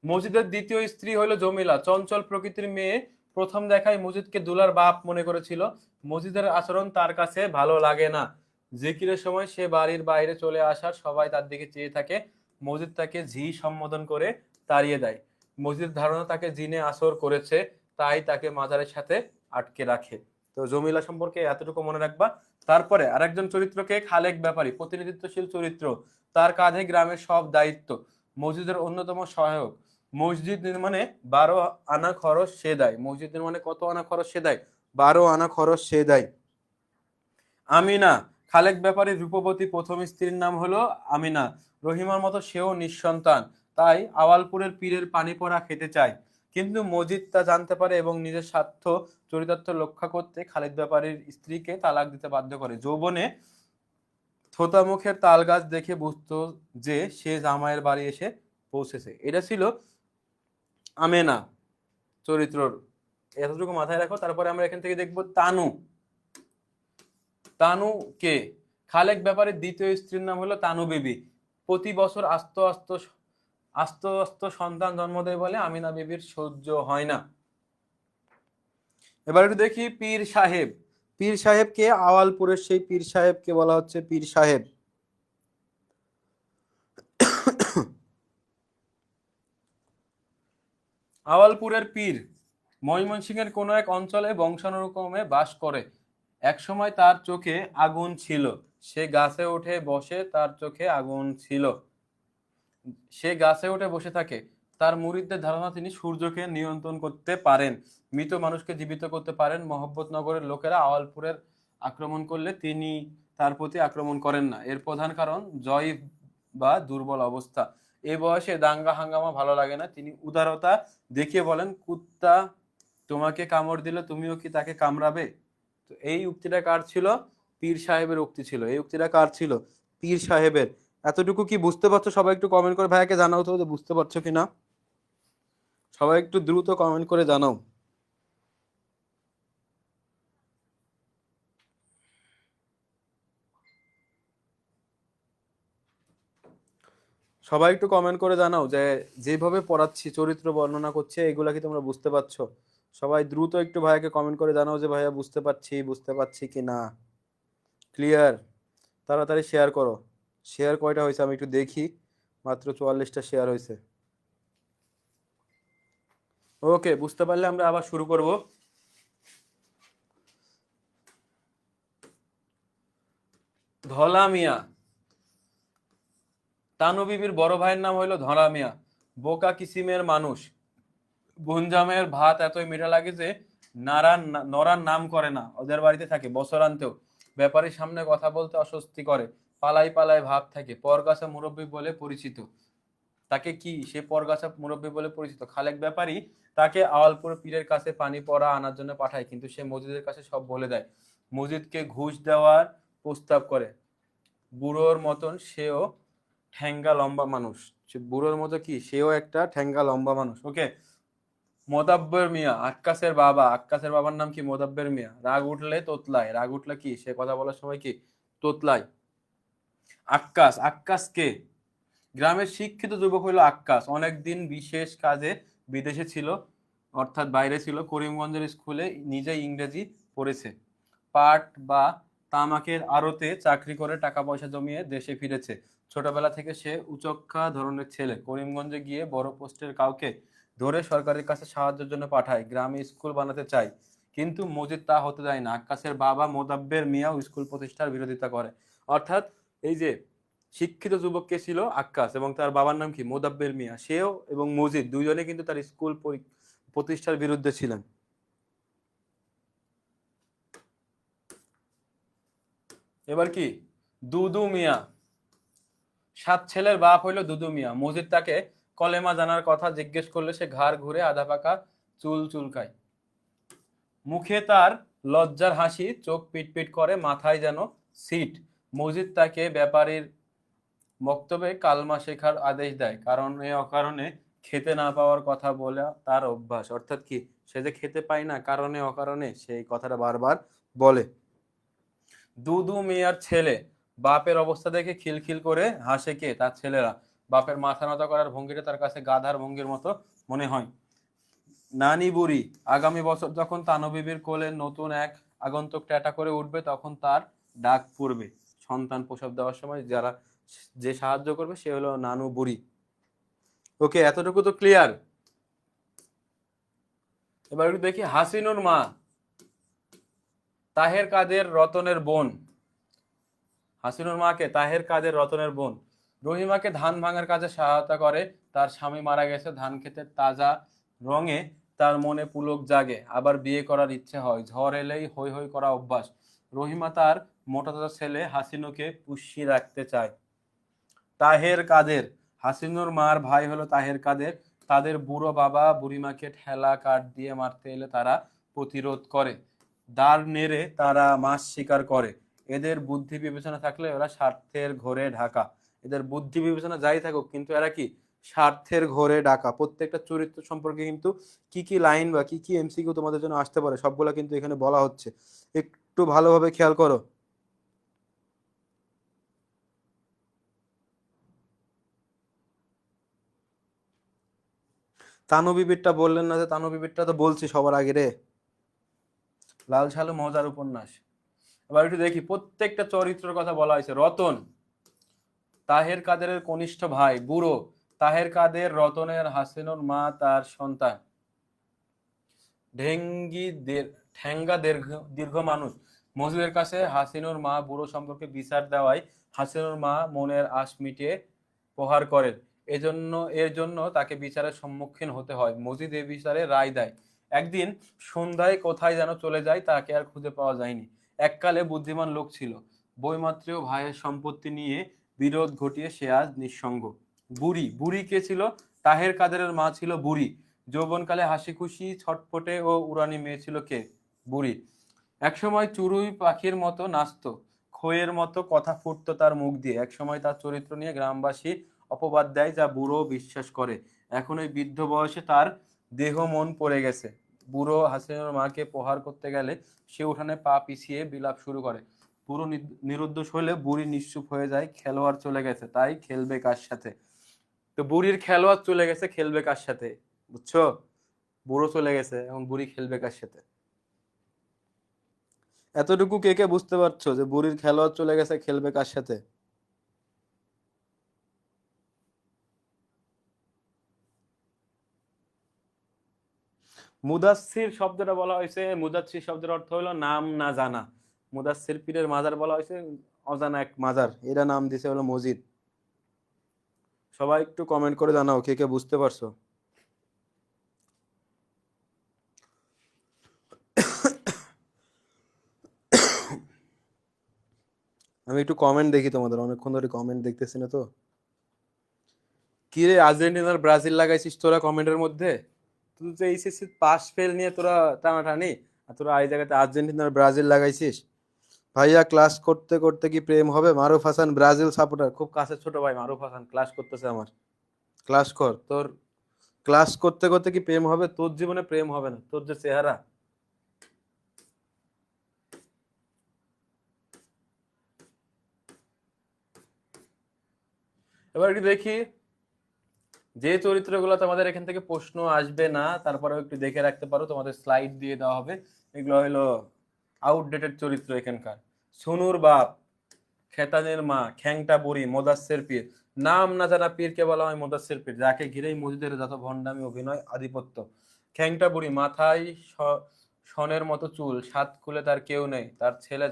মসজিদের দ্বিতীয় স্ত্রী হলো জমিলা, চঞ্চল প্রকৃতির মেয়ে। প্রথম দেখায় মসজিদকে দুলার বাপ মনে করেছিল। মসজিদের আচরণ তার কাছে ভালো লাগে না। জিকিরের সময় সে বাড়ির বাইরে চলে আসার সবাই তার দিকে চেয়ে থাকে। মসজিদ তাকে ঝি সম্বোধন করে তাড়িয়ে দেয়। মসজিদ ধারণা তাকে জিনে আসর করেছে, তাই তাকে মাজারের সাথে আটকে রাখে। তো জমিলা সম্পর্কে এতটুকু মনে রাখবা। তারপরে আরেকজন চরিত্রকে খালেক ব্যাপারী, প্রতিনিধিত্বশীল চরিত্র। তার কাঁধে গ্রামের সব দায়িত্ব। মসজিদের অন্যতম সহায়ক। মসজিদ নির্মাণে 12 আনা খরচ সে দেয়। মসজিদ নির্মাণে কত আনা খরচ সে দেয়? 12 আনা খরচ সে দেয়। আমিনা, খালেক ব্যাপারীর রূপবতী প্রথম স্ত্রীর নাম হলো আমিনা। রহিমার মতো সেও নিঃসন্তান, তাই আওয়ালপুরের পীরের পানি পড়া খেতে চায়। কিন্তু মজিদ তা জানতে পারে এবং নিজের স্বার্থ চরিতার্থ রক্ষা করতে খালেক ব্যাপারীর স্ত্রীকে তালাক দিতে বাধ্য করে। যৌবনে থোতা মুখের তাল গাছ দেখে বুঝতো যে সে জামাইয়ের বাড়ি এসে পৌঁছেছে। এটা ছিল আমেনা চরিত্রর। এতটুকু মাথায় রাখো। তারপরে আমরা এখান থেকে দেখবো তানু। তানু কে? খালেক ব্যাপারের দ্বিতীয় স্ত্রীর নাম হলো তানু বিবি। প্রতি বছর আস্ত আস্ত আস্ত আস্ত সন্তান জন্ম দেয় বলে আমিনা বিবির সহ্য হয় না। এবার একটু দেখি পীর সাহেব। পীর সাহেবকে, আওয়ালপুরের সেই পীর সাহেবকে বলা হচ্ছে পীর সাহেব। আওয়ালপুরের পীর ময়মনসিংহের কোনো এক অঞ্চলে বংশানুক্রমে বাস করে। একসময় তার চোখে আগুন ছিল। সে গাছে উঠে বসে, তার চোখে আগুন ছিল। সে গাছে উঠে বসে থাকে। তার মুরিদদের ধারণা তিনি সূর্যকে নিয়ন্ত্রণ করতে পারেন, মৃত মানুষকে জীবিত করতে পারেন। মহব্বতনগরের লোকেরা আওয়ালপুরের আক্রমণ করলে তিনি তার প্রতি আক্রমণ করেন না। এর প্রধান কারণ জয়ীফ বা দুর্বল অবস্থা। এই বয়সে দাঙ্গা হাঙ্গামা ভালো লাগে না। তিনি উদারতা দেখিয়ে বলেন, কুত্তা তোমাকে কামড় দিলে তুমিও কি তাকে কামড়াবে? তো এই উক্তিটা কার ছিল? পীর সাহেবের উক্তি ছিল। এই উক্তিটা কার ছিল? পীর সাহেবের। এতটুকু কি বুঝতে পারছো? সবাই একটু কমেন্ট করে ভাইয়াকে জানাও তো যে বুঝতে পারছো কিনা। সবাই একটু দ্রুত কমেন্ট করে জানাও। সবাই একটু কমেন্ট করে জানাও যে যেভাবে পড়াচ্ছি, চরিত্র বর্ণনা করছে, এগুলা কি তোমরা বুঝতে পারছো? সবাই দ্রুত একটু ভাইয়াকে কমেন্ট করে জানাও যে ভাইয়া বুঝতে পারছি কি না। ক্লিয়ার? তাড়াতাড়ি শেয়ার করো। শেয়ার কয়টা হয়েছে আমি একটু দেখি। মাত্র 44টা শেয়ার হয়েছে। ওকে, বুঝতে পারলে আমরা আবার শুরু করব। ধলা মিয়া। তানু বিবির বড় ভাইয়ের নাম হইলো ধলা মিয়া। বোকা কিসিমের মানুষ। গুঞ্জামের ভাত এতই মিঠা লাগে যে নরার নাম করে না। ওদের বাড়িতে থাকে বছরান্তেও। ব্যাপারীর সামনে কথা বলতে অস্বস্তি করে। পালাই পালাই ভাব থাকে। পরগাছা মুরব্বী বলে পরিচিত। তাকে কি সে পরগাছা মুরব্বী বলে পরিচিত? খালেক ব্যাপারী তাকে আওয়ালপুর পীরের কাছে পানি পড়া আনার জন্য পাঠায়, কিন্তু সে মজিদের কাছে সব বলে দেয়। মজিদকে ঘুষ দেওয়ার প্রস্তাব করে। বুড়োর মতন সেও ঠ্যাঙ্গা লম্বা মানুষ। বুড়োর মতো কি সেও একটা ঠ্যাঙ্গা লম্বা মানুষ। ওকে। মোদাব্বের মিয়া, আক্কাসের বাবা। আক্কাসের বাবার নাম কি? মোদাব্বের মিয়া। রাগ উঠলে তোতলায়। রাগ উঠলে কি সে কথা বলার সময় কি তোতলায়? আক্কাস। আক্কাস কে? গ্রামের শিক্ষিত যুবক হইল আক্কাস। অনেকদিন বিশেষ কাজে বিদেশে ছিল, অর্থাৎ বাইরে ছিল। করিমগঞ্জের স্কুলে নিজে ইংরেজি পড়েছে। পাট বা তামাকের আড়তে চাকরি করে টাকা পয়সা জমিয়ে দেশে ফিরেছে। ছোটবেলা থেকে সে উচক্কা ধরনের ছেলে। করিমগঞ্জে গিয়ে বড় পোস্টের কাউকে ধরে সরকারের কাছে সাহায্যের জন্য পাঠায়। গ্রামে স্কুল বানাতে চায়, কিন্তু মজিদ তা হতে দেয় না। আক্কাসের বাবা মোদাব্বের মিয়াও স্কুল প্রতিষ্ঠার বিরোধিতা করে। অর্থাৎ এই যে শিক্ষিত যুবক কে ছিল? আক্কাস, এবং তার বাবার নাম কি? মোদাব্বের মিয়া। সেও এবং মজিদ দুইজনে কিন্তু তার স্কুল প্রতিষ্ঠার বিরুদ্ধে ছিলেন। এবার কি? দুদু মিয়া। 7 ছেলের বাপ হইল দুদু মিয়া। মজিদ তাকে কলেমা জানার কথা জিজ্ঞেস করলে সে ঘাড় ঘুরে আধা পাকা চুল চুলকায়। মুখে তার লজ্জার হাসি, চোখ পিটপিট করে, মাথায় যেন সিট। মজিদ তাকে ব্যাপারীর বক্তব্যে কালমা শেখার আদেশ দেয়, কারণ এ অকারণে খেতে না পাওয়ার কথা বলা তার অভ্যাস। অর্থাৎ কি, সে যে খেতে পায় না কারণে অকারণে সেই কথাটা বারবার বলে। দুদু মিয়ার ছেলে বাপের অবস্থা দেখে খিলখিল করে হাসে কে? তার ছেলেরা। বাপের মাথা নত করার ভঙ্গিটা তার কাছে গাধার ভঙ্গির মতো মনে হয়। নানি বুড়ি। আগামী বছর যখন তানবিবির কোলে নতুন এক আগন্তুক ট্যাটা করে উঠবে তখন তার ডাক পড়বে। সন্তান প্রসব দেওয়ার সময় যে সাহায্য করবে সে হলো নানু বুড়ি। ওকে, এতটুকু তো ক্লিয়ার। এবার একটু দেখি হাসিনুর মা তাহের কাদের রতনের বোন। হাসিনুর মাকে তাহের কাদের রতনের বোন। রহিমাকে ধান ভাঙার কাজে সহায়তা করে। তার স্বামী মারা গেছে। ধান ক্ষেতের তাজা রঙে তার মনে পুলক জাগে, আবার বিয়ে করার ইচ্ছে হয়। ঝড় এলেই হৈ হৈ করা অভ্যাস। রহিমা তার মোটা তাজা ছেলে হাসিনুকে পুষিয়ে রাখতে চায়। তাহের কাদের। হাসিনুর মার ভাই হলো তাহের কাদের। তাদের বুড়ো বাবা বুড়িমাকে ঠেলা কাঠ দিয়ে মারতে এলে তারা প্রতিরোধ করে। দাঁড় নেড়ে তারা মাছ শিকার করে। এদের বুদ্ধি বিবেচনা থাকলে ওরা স্বার্থের ঘোরে ঢাকা। এদের বুদ্ধি বিবেচনা যাই থাকুক, কিন্তু এরা কি? স্বার্থের ঘোরে ঢাকা। প্রত্যেকটা চরিত্র সম্পর্কে কিন্তু কি কি লাইন বা কি কি এমসিকিউ তোমাদের জন্য আসতে পারে সবগুলা কিন্তু এখানে বলা হচ্ছে, একটু ভালোভাবে খেয়াল করো। তানবিবিরটা বললেন না যে? তানবিবিরটা তো বলছি সবার আগে রে। লাল সালু মজার উপন্যাস। এবার একটু দেখি, প্রত্যেকটা চরিত্রের কথা বলা হয়েছে। রতন তাহের কাদেরের কনিষ্ঠ ভাই, বুড়ো তাহের কাদের রতনের হাসিনুর মা তার সন্তান। ঢেঙ্গি ঠেঙ্গা দীর্ঘ মানুষ। মজুরের কাছে হাসিনুর মা বুড়ো সম্পর্কে বিচার দেওয়ায় হাসিনুর মা মনের আশ মিটিয়ে প্রহার করেন। এর জন্য তাকে বিচারের সম্মুখীন হতে হয়। মজিদ এ বিচারে রায় দেয়। একদিন সন্ধ্যায় কোথায় যেন চলে যায়, তাকে আর খুঁজে পাওয়া যায়নি। এককালে বুদ্ধিমান লোক ছিল। বইমাত্রেও ভাইয়ের সম্পত্তি নিয়ে বিরোধ ঘটিয়ে সে আজ নিঃসঙ্গ। বুড়ি। বুড়ি কে ছিল? তাহের কাদেরের মা ছিল বুড়ি। যৌবনকালে হাসি খুশি ছটফটে ও উড়ানি মেয়ে ছিল কে? বুড়ি। একসময় চড়ুই পাখির মতো নাচতো, খইয়ের মতো কথা ফুটতো তার মুখ দিয়ে। একসময় তার চরিত্র নিয়ে গ্রামবাসী অপবাদ দেয়, যা বুড়ো বিশ্বাস করে। এখন ওই বৃদ্ধ বয়সে তার দেহ মন পড়ে গেছে। বুড়ো হাসিনুর মাকে প্রহার করতে গেলে সে উঠানে পা পিছিয়ে বিলাপ শুরু করে। বুড়ো নিরুদ্দেশ হলে বুড়ি নিশ্চুপ হয়ে যায়। খেলোয়াড় চলে গেছে, তাই খেলবে কার সাথে? তো বুড়ির খেলোয়াড় চলে গেছে, খেলবে কার সাথে? বুঝছো? বুড়ো চলে গেছে, এখন বুড়ি খেলবে কার সাথে? এতটুকু কে কে বুঝতে পারছো যে বুড়ির খেলোয়াড় চলে গেছে, খেলবে কার সাথে? মুদাসসির শব্দটা বলা হয়েছে, মুদাসসির শব্দের অর্থ হলো নাম না জানা। মুদাসসির পীরের মাজার বলা হয়েছে অজানা এক মাজার, এরা নাম দিছে হলো মসজিদ। সবাই একটু কমেন্ট করে জানাও কে কে বুঝতে পারছো। আমি একটু কমেন্ট দেখি তোমাদের, অনেকক্ষণ ধরে কমেন্ট দেখতেছি না তো। কি রে, আর্জেন্টিনার ব্রাজিল লাগাইছিস তোরা কমেন্টের মধ্যে? তুই তো এইচএসসি পাস ফেল নিয়ে তোরা টানাটানি, আর তোরা এই জায়গাতে আর্জেন্টিনার ব্রাজিল লাগাইছিস। ভাইয়া ক্লাস করতে করতে কি প্রেম হবে? মারুফ হাসান ব্রাজিল সাপোর্টার, খুব কাছের ছোট ভাই মারুফ হাসান ক্লাস করতেছে আমার। ক্লাস কর তোর। ক্লাস করতে করতে কি প্রেম হবে? তোর জীবনে প্রেম হবে না, তোর যে চেহারা। এবার একটু দেখি, যে চরিত্রগুলো তোমাদের এখান থেকে প্রশ্ন আসবে না তারপরেও একটু দেখে রাখতে পারো, তোমাদের স্লাইড দিয়ে দেওয়া হবে। এগুলো হলো আউটডেটেড চরিত্র এখানকার। সোনুর বাপ, খেতানের মা, খ্যাংটা বুড়ি, মোদাচ্ছের পীর। নাম না জানা পীরকে বলা হয় মোদাচ্ছের পীর, যাকে ঘিরেই মসজিদের যত ভণ্ডামি অভিনয় আধিপত্য। খ্যাংটা বুড়ি, মাথায় সনের মতো চুল, সাত খুলে তার কেউ নেই। তার ছেলে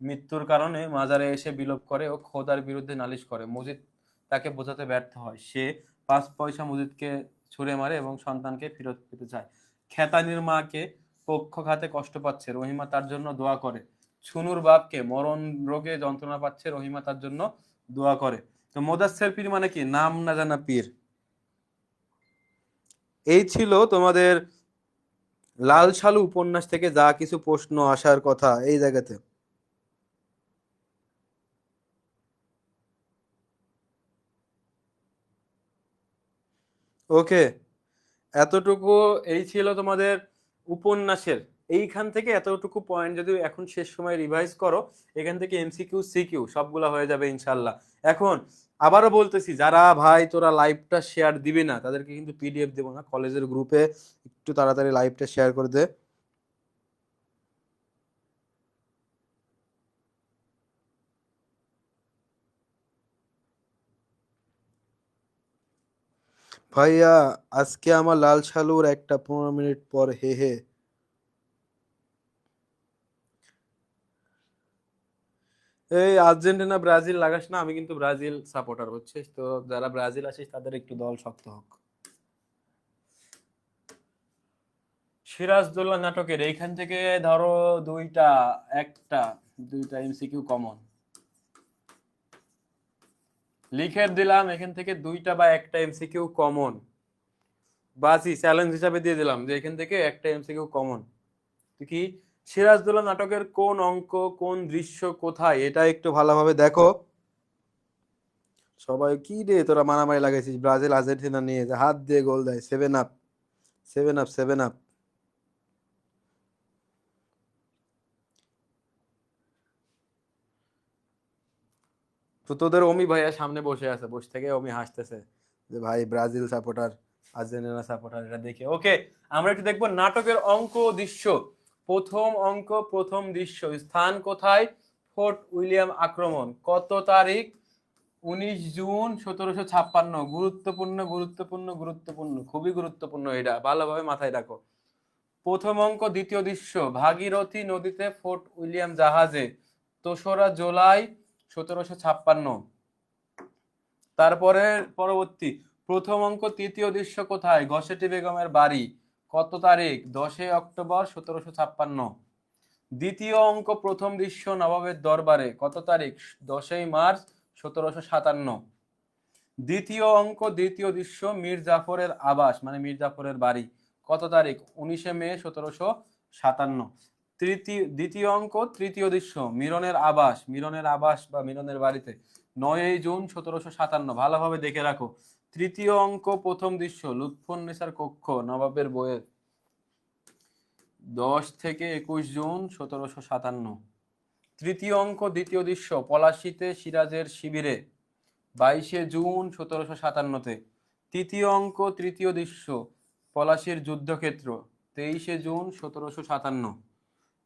মৃত্যুর কারণে মাজারে এসে বিলোপ করে ও খোদার বিরুদ্ধে নালিশ করে। মজিদ তাকে বোঝাতে ব্যর্থ হয়। সে 5 পয়সা মজিদকে ছুঁড়ে মারে এবং সন্তানকে ফেরত পেতে চায়। খেতানির মাকে পক্ষঘাতে কষ্ট পাচ্ছে, রহিমা তার জন্য দোয়া করে। ছুনুর বাপকে মরণ রোগে যন্ত্রণা পাচ্ছে, রহিমা তার জন্য দোয়া করে। তো মোদাচ্ছের পীর মানে কি? নাম না জানা পীর। এই ছিল তোমাদের লাল সালু উপন্যাস থেকে যা কিছু প্রশ্ন আসার কথা এই জায়গাতে। ওকে, এতটুকু এই ছিল তোমাদের উপন্যাসের। এইখান থেকে এতটুকু পয়েন্ট যদি এখন শেষ সময় রিভাইজ করো, এখান থেকে এমসিকিউ সিকিউ সবগুলা হয়ে যাবে ইনশাল্লাহ। এখন আবারও বলতেছি, যারা ভাই তোরা লাইভটা শেয়ার দিবি না তাদেরকে কিন্তু পিডিএফ দেবো না। কলেজের গ্রুপে একটু তাড়াতাড়ি লাইভটা শেয়ার করে দে। ভাইয়া আজকে আমার লাল সালুর একটা 15 মিনিট পর, হে হে। এই আর্জেন্টিনা ব্রাজিল লাগাস না, আমি কিন্তু ব্রাজিল সাপোর্টার, হচ্ছিস তো যারা ব্রাজিল আছিস তাদের একটু দল শক্ত হোক। সিরাজদৌল্লা নাটকের এইখান থেকে ধরো দুইটা এমসিকিউ কমন লিখে দিলাম, এখান থেকে দুইটা বা একটা এমসিকিউ কমন। বাসি চ্যালেঞ্জ হিসাবে দিয়ে দিলাম যে এখান থেকে একটা এমসিকিউ কমন। কি? সিরাজদৌল্লা নাটকের কোন অঙ্ক, কোন দৃশ্য, কোথায়, এটা একটু ভালোভাবে দেখো। সবাই কি রে তোরা মারামারি লাগাইছিস ব্রাজিল আর্জেন্টিনা নিয়ে, যে হাত দিয়ে গোল দেয়, 7 আপ, 7 আপ, 7 আপ। তো তোদের অমি ভাইয়া সামনে বসে আছে, বসে থেকে অমি হাসতেছে যে ভাই ব্রাজিল সাপোর্টার, আর্জেন্টিনা সাপোর্টার, এটা দেখে। ওকে, আমরা একটু দেখবো নাটকের অঙ্ক দৃশ্য। প্রথম অঙ্ক, প্রথম দৃশ্য, স্থান কোথায়? ফোর্ট উইলিয়াম আক্রমণ, কত তারিখ? 19 জুন 1756। গুরুত্বপূর্ণ গুরুত্বপূর্ণ গুরুত্বপূর্ণ, খুবই গুরুত্বপূর্ণ, এটা ভালোভাবে মাথায় রাখো। প্রথম অঙ্ক, দ্বিতীয় দৃশ্য, ভাগীরথী নদীতে ফোর্ট উইলিয়াম জাহাজে, 2রা জুলাই 1756। তারপরে পরবর্তী প্রথম অঙ্ক, তৃতীয় দৃশ্য কোথায়? ঘসেটি বেগমের বাড়ি, কত তারিখ? 10 অক্টোবর 1756। দ্বিতীয় অঙ্ক, প্রথম দৃশ্য, নবাবের দরবারে, কত তারিখ? 10 মার্চ 1757। দ্বিতীয় অঙ্ক, দ্বিতীয় দৃশ্য, মীর জাফরের আবাস মানে মীর জাফরের বাড়ি, কত তারিখ? 19 মে 1757। দ্বিতীয় অঙ্ক, তৃতীয় দৃশ্য, মিরনের আবাস বা মিরনের বাড়িতে, 9 জুন 1757। ভালোভাবে দেখে রাখো। তৃতীয় অঙ্ক, প্রথম দৃশ্য, লুৎফুন্নেসার কক্ষ, নবাবের বইয়ের, 10 থেকে 21 জুন 1757। তৃতীয় অঙ্ক, দ্বিতীয় দৃশ্য, পলাশীতে সিরাজের শিবিরে, 22 জুন 1757-তে। তৃতীয় অঙ্ক, তৃতীয় দৃশ্য, পলাশীর যুদ্ধক্ষেত্র, 23 জুন 1757।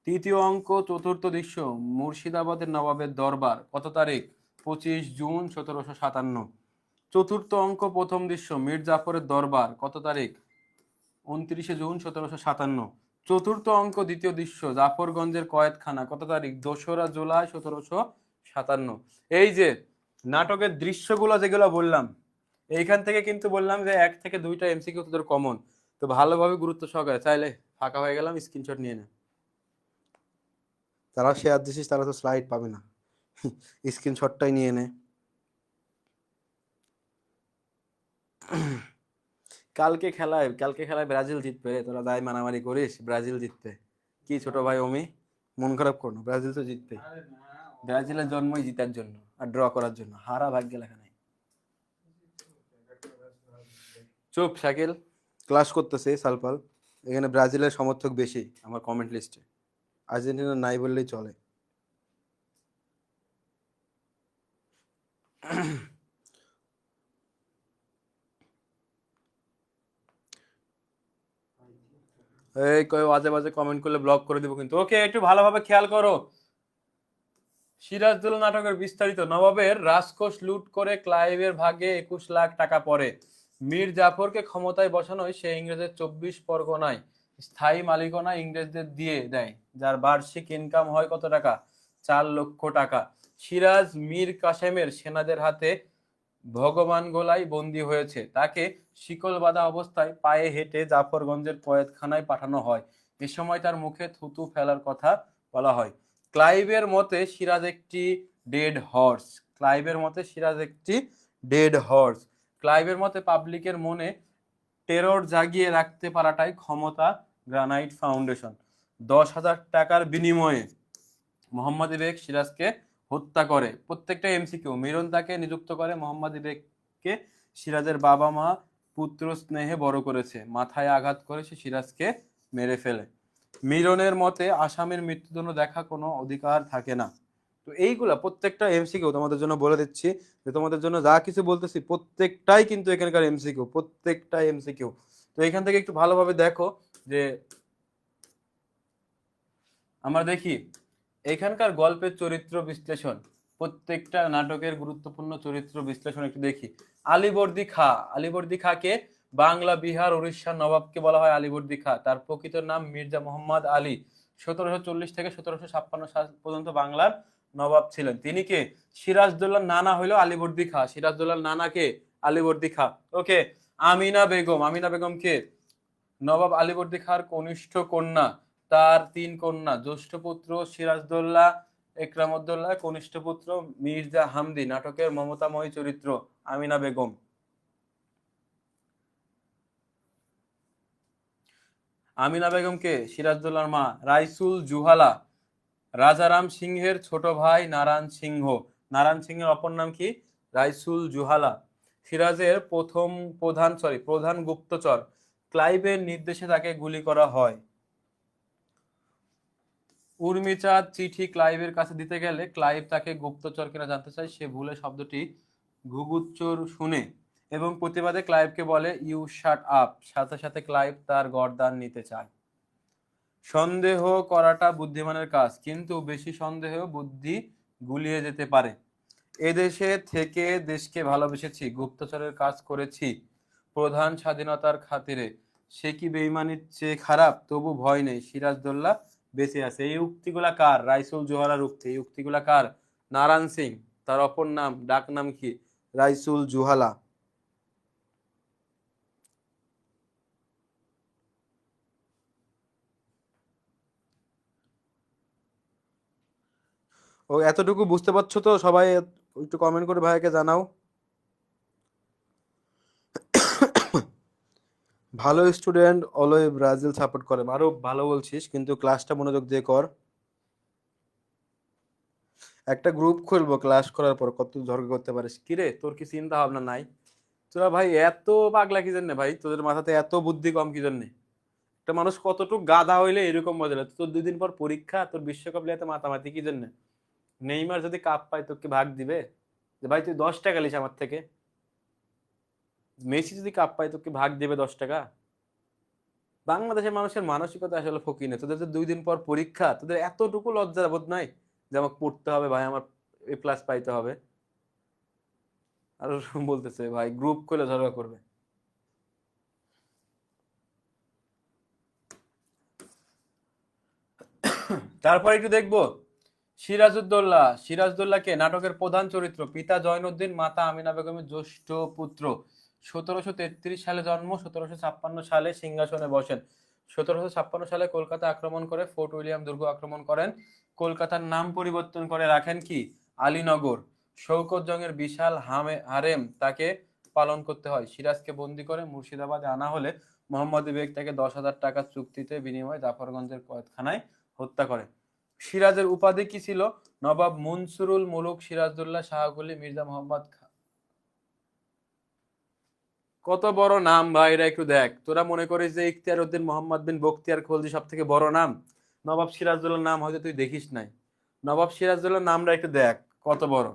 তৃতীয় অঙ্ক, চতুর্থ দৃশ্য, মুর্শিদাবাদের নবাবের দরবার, কত তারিখ? 25 জুন 1757। চতুর্থ অঙ্ক, প্রথম দৃশ্য, মীর জাফরের দরবার, কত তারিখ? 29 জুন 1757। চতুর্থ অঙ্ক, দ্বিতীয় দৃশ্য, জাফরগঞ্জের কয়েদখানা, কত তারিখ? 2রা জুলাই 1757। এই যে নাটকের দৃশ্যগুলো যেগুলো বললাম, এইখান থেকে কিন্তু বললাম যে 1 থেকে 2টা এমসিকিউ তোদের কমন। তো ভালোভাবে গুরুত্ব সহকারে, চাইলে ফাঁকা হয়ে গেলাম স্ক্রিনশট নিয়ে নে। যারা শেয়ার দিছিস তারা তো স্লাইড পাবে না, স্ক্রিনশটটাই নিয়ে নে। কালকে খেলায় ব্রাজিল জিতবে রে, তোরা দায় মারামারি করিস ব্রাজিল জিতবে। কি ছোট ভাই অমি, মন খারাপ করো না, ব্রাজিল তো জিতবে। ব্রাজিলের জন্মই জিতার জন্য আর ড্র করার জন্য, হারা ভাগ্যে লেখা নাই। চুপ শাকিল, ক্লাস করতেছে সালপাল। এখানে ব্রাজিলের সমর্থক বেশি আমার কমেন্ট লিস্টে, আর্জেন্টিনা নাই বললেই চলে। এই কই বাজে বাজে কমেন্ট করলে ব্লক করে দিব কিন্তু। ওকে, একটু ভালোভাবে খেয়াল করো। সিরাজদৌল্লা নাটকের বিস্তারিত, নবাবের রাজকোষ লুট করে ক্লাইভের ভাগে 21 লাখ টাকা পড়ে। মীর জাফরকে ক্ষমতায় বসানোয় সে ইংরেজের 24 পরগনায় স্থায়ী মালিকানা ইংরেজদের দিয়ে দেয়, যার বার্ষিক ইনকাম হয় কত টাকা? 4 লক্ষ টাকা। সিরাজ মীর কাসেমের সেনাদের হাতে ভগবান গোলায় বন্দী হয়েছে, তাকে শিকল বাঁধা অবস্থায় পায়ে হেঁটে জাফরগঞ্জের কয়েদখানায় পাঠানো হয়। এ সময় তার মুখে থুতু ফেলার কথা বলা হয়। ক্লাইভের মতে সিরাজ একটি ডেড হর্স। ক্লাইভের মতে সিরাজ একটি ডেড হর্স। ক্লাইভের মতে পাবলিকের মনে টেরর জাগিয়ে রাখতে পারাটাই ক্ষমতা গ্রানাইট ফাউন্ডেশন। 10,000 টাকার বিনিময়ে মোহাম্মদ বেগ সিরাজকে হত্যা করে। প্রত্যেকটা এমসিকিউ। মিরন তাকে নিযুক্ত করে মোহাম্মদ বেগকে সিরাজের বাবা মা পুত্র স্নেহে বড় করেছে, মাথায় আঘাত করে সে সিরাজকে মেরে ফেলে। মিরনের মতে আসামির মৃত্যুদণ্ড দেখা কোনো অধিকার থাকে না। তো এইগুলা প্রত্যেকটা এমসিকিউ তোমাদের জন্য বলে দিচ্ছি, যে তোমাদের জন্য যা কিছু বলতেছি প্রত্যেকটাই কিন্তু এখানকার এমসিকিউ, প্রত্যেকটা এমসিকিউ। তো এখান থেকে একটু ভালোভাবে দেখো যে আমরা দেখি এখানকার গল্পের চরিত্র বিশ্লেষণ, প্রত্যেকটা নাটকের গুরুত্বপূর্ণ চরিত্র বিশ্লেষণ একটু দেখি। আলীবর্দী খাঁ। আলীবর্দী খাঁকে বাংলা, বিহার, উড়িষ্যার নবাবকে বলা হয় আলীবর্দী খাঁ। তার প্রকৃত নাম মির্জা মোহাম্মদ আলী। 1740 থেকে 1756 সাল পর্যন্ত বাংলার নবাব ছিলেন। তিনি কে? সিরাজদৌল্লার নানা হইলো আলীবর্দী খাঁ। সিরাজদৌল্লার নানা কে? আলীবর্দী খাঁ। ওকে। আমিনা বেগম। আমিনা বেগম কে? নবাব আলীবর্দী খাঁর কনিষ্ঠ কন্যা। তার 3 কন্যা, জ্যেষ্ঠ পুত্র সিরাজদৌল্লা একরামউদ্দৌলা, কনিষ্ঠ পুত্র মির্জা হামদি। নাটকের মমতাময়ী চরিত্র আমিনা বেগম। আমিনা বেগম কে? সিরাজদৌল্লার মা। রাইসুল জুহালা রাজারাম সিংহের ছোট ভাই নারায়ণ সিংহ। নারায়ণ সিংহের অপর নাম কি? রাইসুল জুহালা। সিরাজের প্রধান গুপ্তচর। ক্লাইভের নির্দেশে তাকে গুলি করা হয়। উর্মিচাঁদ চিঠি ক্লাইভের কাছে দিতে গেলে ক্লাইভ তাকে গুপ্তচর কিনা জানতে চায়। সে ভুলে শব্দটি ঘুঘুচ্চর শুনে এবং প্রতিবাদে ক্লাইভকে বলে ইউ শাট আপ। সাথে সাথে ক্লাইভ তার গর্দান নিতে চায়। সন্দেহ করাটা বুদ্ধিমানের কাজ, কিন্তু বেশি সন্দেহ বুদ্ধি গুলিয়ে যেতে পারে। এদেশে থেকে দেশকে ভালোবেসেছি, গুপ্তচরের কাজ করেছি প্রধান স্বাধীনতার খাতিরে। সে কি বেঈমানির চেয়ে খারাপ? তবু ভয় নেই, সিরাজদৌল্লা বেঁচে আছে। এই উক্তিগুলা কার? রাইসুল জোহরার উক্তি। এই উক্তিগুলা কার? নারায়ণ সিং। তার অপর নাম, ডাক নাম কি? রাইসুল জুহালা। ও এতটুকু বুঝতে পারছো তো সবাই? একটু কমেন্ট করে ভাইকে জানাও। ভালো স্টুডেন্ট অলওয়েজ ব্রাজিল সাপোর্ট করে। আরো ভালো বলছিস, কিন্তু ক্লাসটা মনোযোগ দিয়ে কর। একটা গ্রুপ খুলবো ক্লাস করার পর, কত ঝগড়া করতে পারিস। কিরে, তোর কি চিন্তা ভাবনা নাই? তোরা ভাই এত পাগলা কি জন্য ভাই? তোদের মাথাতে এত বুদ্ধি কম কি জন্য? একটা মানুষ কতটুকু গাধা হইলে এরকম মজা লাগে? তোর 2 দিন পর পরীক্ষা, তোর বিশ্বকাপ লিয়ে এত মাতামাতি কি জন্য? নেইমার যদি কাপ পায় তোকে ভাগ দিবে যে ভাই তুই 10 টাকা লিস আমার থেকে? মেসি যদি কাপ পায় তোকে ভাগ দিবে 10 টাকা? বাংলাদেশের মানুষের মানসিকতা আসলে ফকির। তোদের যে 2 দিন পর পরীক্ষা, তোদের এতটুকু লজ্জা বোধ নাই যে আমাকে পড়তে হবে ভাই, আমার A+ পাইতে হবে? আর বলতেছে ভাই গ্রুপ খুলে ঝগড়া করবে। তারপর একটু দেখবো সিরাজউদ্দৌলা। সিরাজউদ্দৌলাকে নাটকের প্রধান চরিত্র। পিতা জয়নুদ্দিন, মাতা আমিনা বেগমের জ্যেষ্ঠ পুত্র। 1733 সালে জন্ম। 1756 সালে সিংহাসনে বসেন। 1756 সালে কলকাতা আক্রমণ করে ফোর্ট উইলিয়াম দুর্গ আক্রমণ করেন। কলকাতার নাম পরিবর্তন করে রাখেন কি? আলীনগর। শৌকত জংয়ের বিশাল হারেম তাকে পালন করতে হয়। সিরাজকে বন্দী করে মুর্শিদাবাদে আনা হলে মোহাম্মদ বেগ তাকে 10,000 টাকা চুক্তিতে বিনিময়ে জাফরগঞ্জের কয়েদখানায় হত্যা করে। সিরাজের উপাধি কি ছিল? নবাব মনসুরুল মুলুক সিরাজদৌল্লা শাহকুলি মির্জা মোহাম্মদ খান। কত বড় নাম ভাই, এটা একটু দেখ। তোরা মনে করিস যে ইখতিয়ার উদ্দিন মোহাম্মদ বিন বখতিয়ার খলজি সব থেকে বড় নাম? নবাব সিরাজদৌল্লার নাম হয়তো তুই দেখিস নাই। নবাব সিরাজদৌল্লার নামটা একটু দেখ কত বড়।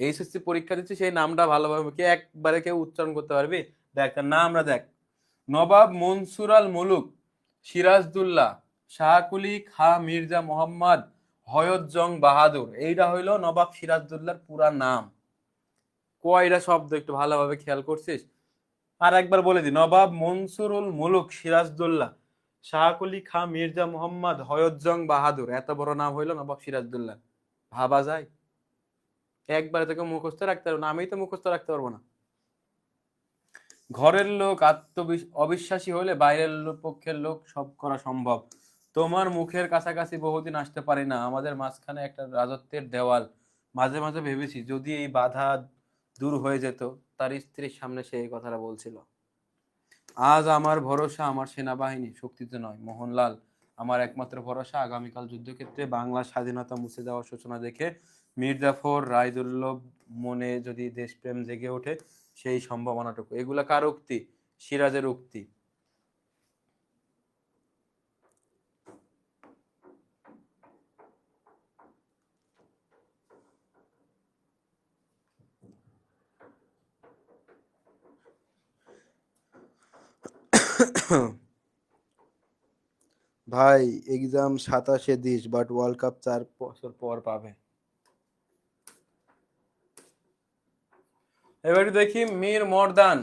এইচএসসি পরীক্ষা দিচ্ছি, সেই নামটা ভালোভাবে কি একবারে কেউ উচ্চারণ করতে পারবি? দেখ তার নামটা দেখ। নবাব মনসুর আল মুলুক সিরাজদৌল্লা শাহকুলি খা মির্জা মোহাম্মদ হয়ত জং বাহাদুর। এইটা হইলো নবাব সিরাজদৌল্লার পুরা নাম। কয়টা শব্দ একটু ভালোভাবে খেয়াল করছিস? আর একবার বলে দি, নবাব মনসুরুল মুলুক সিরাজদৌল্লা শাহকুলি খাঁ মির্জা মোহাম্মদ হয়জ্জং বাহাদুর, এত বড় নাম হইলো নবাব সিরাজদৌল্লা, ভাবা যায়? একবারে তোকে মুখস্থ রাখতে পারবো না, আমি তো মুখস্থ রাখতে পারবো না। ঘরের লোক অবিশ্বাসী হলে বাইরের পক্ষের লোক সব করা সম্ভব। তোমার মুখের কাছাকাছি বহুদিন আসতে পারি না, আমাদের মাঝখানে একটা রাজত্বের দেওয়াল। মাঝে মাঝে ভেবেছি যদি এই বাধা দূর হয়ে যেত। তার স্ত্রীর সামনে সে এই কথাটা বলছিল। আজ আমার ভরসা আমার সেনাবাহিনী, শক্তিতে নয়। মোহনলাল আমার একমাত্র ভরসা। আগামীকাল যুদ্ধক্ষেত্রে বাংলার স্বাধীনতা মুছে যাওয়ার সূচনা দেখে মীর জাফর রায়দুল্লভ মনে যদি দেশপ্রেম জেগে ওঠে, সেই সম্ভাবনাটুকু। এগুলা কার উক্তি? সিরাজের উক্তি। ভাই এক্সাম 27-এ দিস, বাট ওয়ার্ল্ড কাপ 4 বছর পর পাবে। এবারে দেখি মীর মর্দান,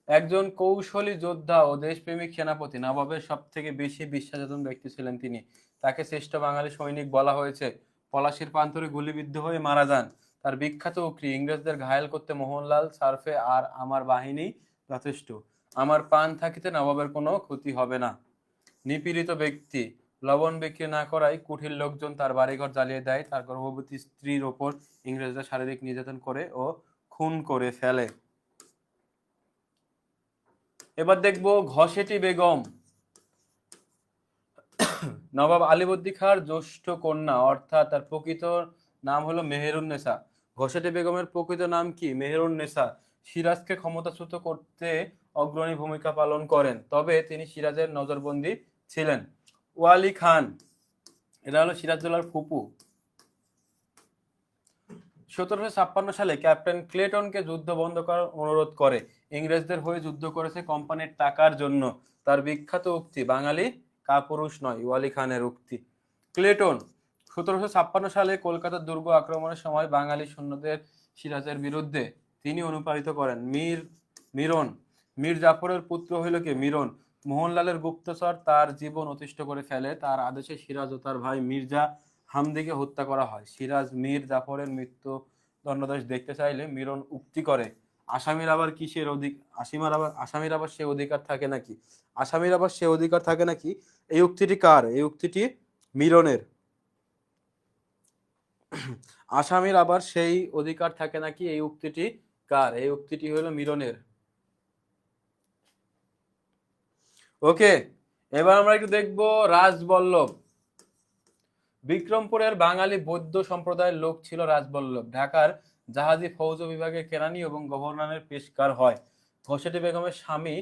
একজন কৌশলী যোদ্ধা ও দেশপ্রেমিক সেনাপতি, নবাবের সব থেকে বেশি বিশ্বাসযোগ্য ব্যক্তি ছিলেন তিনি। তাকে শ্রেষ্ঠ বাঙালি সৈনিক বলা হয়েছে। পলাশির প্রান্তরে গুলিবিদ্ধ হয়ে মারা যান। তার বিখ্যাত উক্তি, ইংরেজদের ঘায়েল করতে মোহনলাল সার্ফে আর আমার বাহিনী যথেষ্ট। আমার প্রাণ থাকিতে নবাবের কোনো ক্ষতি হবে না। নিপীড়িত ব্যক্তি, লবণ বিক্রি না করায় কুঠির লোকজন তার বাড়িঘর জ্বালিয়ে দেয়। তার গর্ভবতী স্ত্রীর ওপর ইংরেজরা শারীরিক নির্যাতন করে ও খুন করে ফেলে। এবার দেখবো ঘসেটি বেগম, নবাব আলীবর্দী খাঁর জ্যেষ্ঠ কন্যা, অর্থাৎ তার প্রকৃত নাম হলো মেহেরুন্নেসা। ঘসেটি বেগমের প্রকৃত নাম কি? মেহেরুন্নেসা। সিরাজকে ক্ষমতাচ্যুত করতে অগ্রণী ভূমিকা পালন করেন, তবে তিনি সিরাজের নজরবন্দি ছিলেন। ওয়ালি খান, এটা হলো সিরাজদৌল্লার ফুপু। 1756 সালে ক্যাপ্টেন ক্লেটনকে যুদ্ধ বন্ধ করার অনুরোধ করে। ইংরেজদের হয়ে যুদ্ধ করেছে কোম্পানির টাকার জন্য। তার বিখ্যাত উক্তি, বাঙালি কাপুরুষ নয়, ওয়ালি খানের উক্তি। ক্লেটন 1756 সালে কলকাতার দুর্গ আক্রমণের সময় বাঙালি সৈন্যদের সিরাজের বিরুদ্ধে তিনি অনুপ্রাণিত করেন। মিরন, মীর জাফরের পুত্র হইল কে? মিরন। মোহনলালের গুপ্তচর তার জীবন অতিষ্ঠ করে ফেলে। তার আদেশে সিরাজ ও তার ভাই মির্জা হামদিকে হত্যা করা হয়। সিরাজ মীর জাফরের মৃত্যু দণ্ডাদেশ দেখতে চাইলে মিরন উক্তি করে, আসামির আবার কিসের আসামির আবার সে অধিকার থাকে নাকি? আসামির আবার সে অধিকার থাকে নাকি? এই উক্তিটি কার? এই উক্তিটি মিরনের। আসামির আবার সেই অধিকার থাকে নাকি, এই উক্তিটি কার? এই উক্তিটি হলো মিরনের। ওকে, এবার আমরা একটু দেখবো রাজবল্লভ। বিক্রমপুরের বাঙালি বৌদ্ধ সম্প্রদায়ের লোক ছিল রাজবল্লভ। ঢাকার জাহাজি ফৌজ বিভাগের কেরানি এবং গভর্নরের পেশকার হয়। ঘসেটি বেগমের স্বামী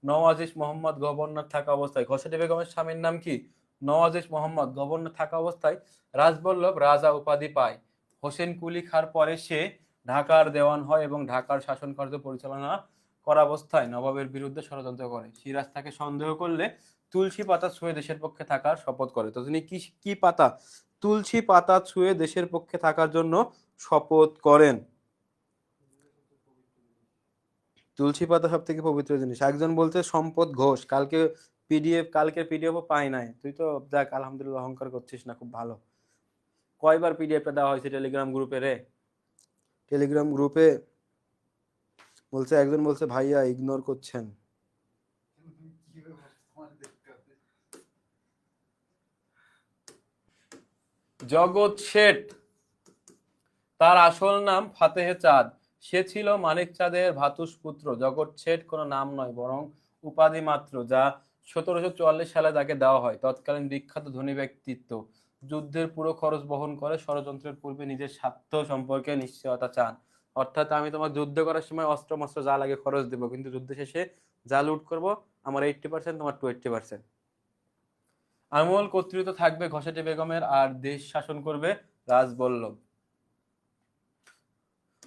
নওয়াজিশ মোহাম্মদ গভর্নর থাকা অবস্থায়, ঘসেটি বেগমের স্বামীর নাম কি? নওয়াজিশ মোহাম্মদ। গভর্নর থাকা অবস্থায় রাজবল্লভ রাজা উপাধি পায়। হোসেন কুলি খাঁর পরে সে ঢাকার দেওয়ান হয় এবং ঢাকার শাসন কার্য পরিচালনা করা অবস্থায় নবাবের বিরুদ্ধে ষড়যন্ত্র করে। সিরাজ তাকে সন্দেহ করলে তুলসী পাতা ছুঁয়ে দেশের পক্ষে থাকার শপথ করে। তো তিনি কি কি পাতা? তুলসী পাতা ছুঁয়ে দেশের পক্ষে থাকার জন্য শপথ করেন। তুলসী পাতা সব থেকে পবিত্র জিনিস। একজন বলতে সম্পদ ঘোষ, কালকের পিডিএফ পাই নাই। তুই তো দেখ আলহামদুলিল্লাহ অহংকার করছিস না, খুব ভালো। কয়বার পিডিএফটা দেওয়া হয়েছে টেলিগ্রাম গ্রুপে রে? টেলিগ্রাম গ্রুপে বলছে, একজন বলছে ভাইয়া ইগনোর করছেন। জগৎ শেঠ, তার আসল নাম ফাতেহে চাঁদ। সে ছিল মানিক চাঁদের ভ্রাতুষ্পুত্র। জগৎ শেঠ কোনো নাম নয়, বরং উপাধি মাত্র, যা 1744 সালে তাকে দেওয়া হয়। তৎকালীন বিখ্যাত ধনী ব্যক্তিত্ব। যুদ্ধের পুরো খরচ বহন করে, ষড়যন্ত্রের পূর্বে নিজের স্বার্থ সম্পর্কে নিশ্চয়তা চান। অর্থাৎ আমি তোমার যুদ্ধ করার সময় অস্ত্র মস্ত্র যা লাগে খরচ দেবো, কিন্তু যুদ্ধ শেষে যা লুট করবো আমার 80%, তোমার 20%। আমল কর্তৃত্ব থাকবে ঘসেটি বেগমের, আর দেশ শাসন করবে রাজবল্লভ।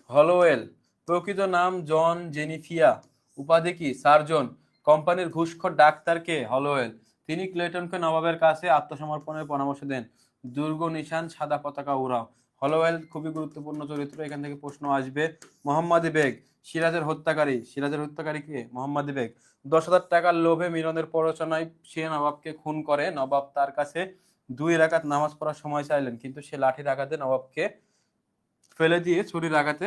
হলোওয়েল, প্রকৃত নাম জন জেনিফিয়া, উপাধি কি? সার্জন। কোম্পানির ঘুষখোর ডাক্তার কে? হলোওয়েল। তিনি ক্লেটনকে নবাবের কাছে আত্মসমর্পণের পরামর্শ দেন। দুর্গ নিশান সাদা পতাকা উড়াও। হলোওয়েল খুবই গুরুত্বপূর্ণ চরিত্র, এখান থেকে প্রশ্ন আসবে। মোহাম্মদী বেগ, সিরাজের হত্যাকারী। সিরাজের হত্যাকারী কে? মোহাম্মদী বেগ। 10,000 টাকার লোভে মিলনের প্ররোচনায় সে নবাবকে খুন করে। নবাব তার কাছে 2 রাকাত নামাজ পড়ার সময় চাইলেন, কিন্তু সে লাঠির আঘাতে নবাবকে ফেলে দিয়ে ছুরির আঘাতে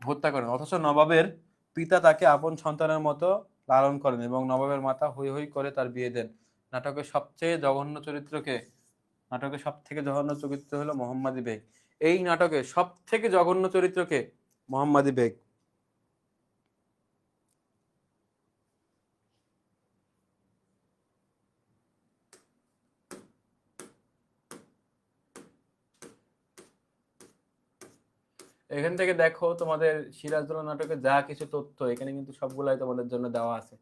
হত্যা করেন। অথচ নবাবের পিতা তাকে আপন সন্তানের মতো লালন করেন এবং নবাবের মাতা হৈ হৈ করে তার বিয়ে দেন। নাটকের সবচেয়ে জঘন্য চরিত্রকে? নাটকের সব থেকে জঘন্য চরিত্র হলো মোহাম্মদী বেগ। এই নাটকের সব থেকে জঘন্য চরিত্রকে? মোহাম্মদী বেগ। এখান থেকে দেখো তোমাদের সিরাজদৌল্লা নাটকে যা কিছু তথ্য এখানে কিন্তু সবগুলাই তোমাদের জন্য দেওয়া আছে।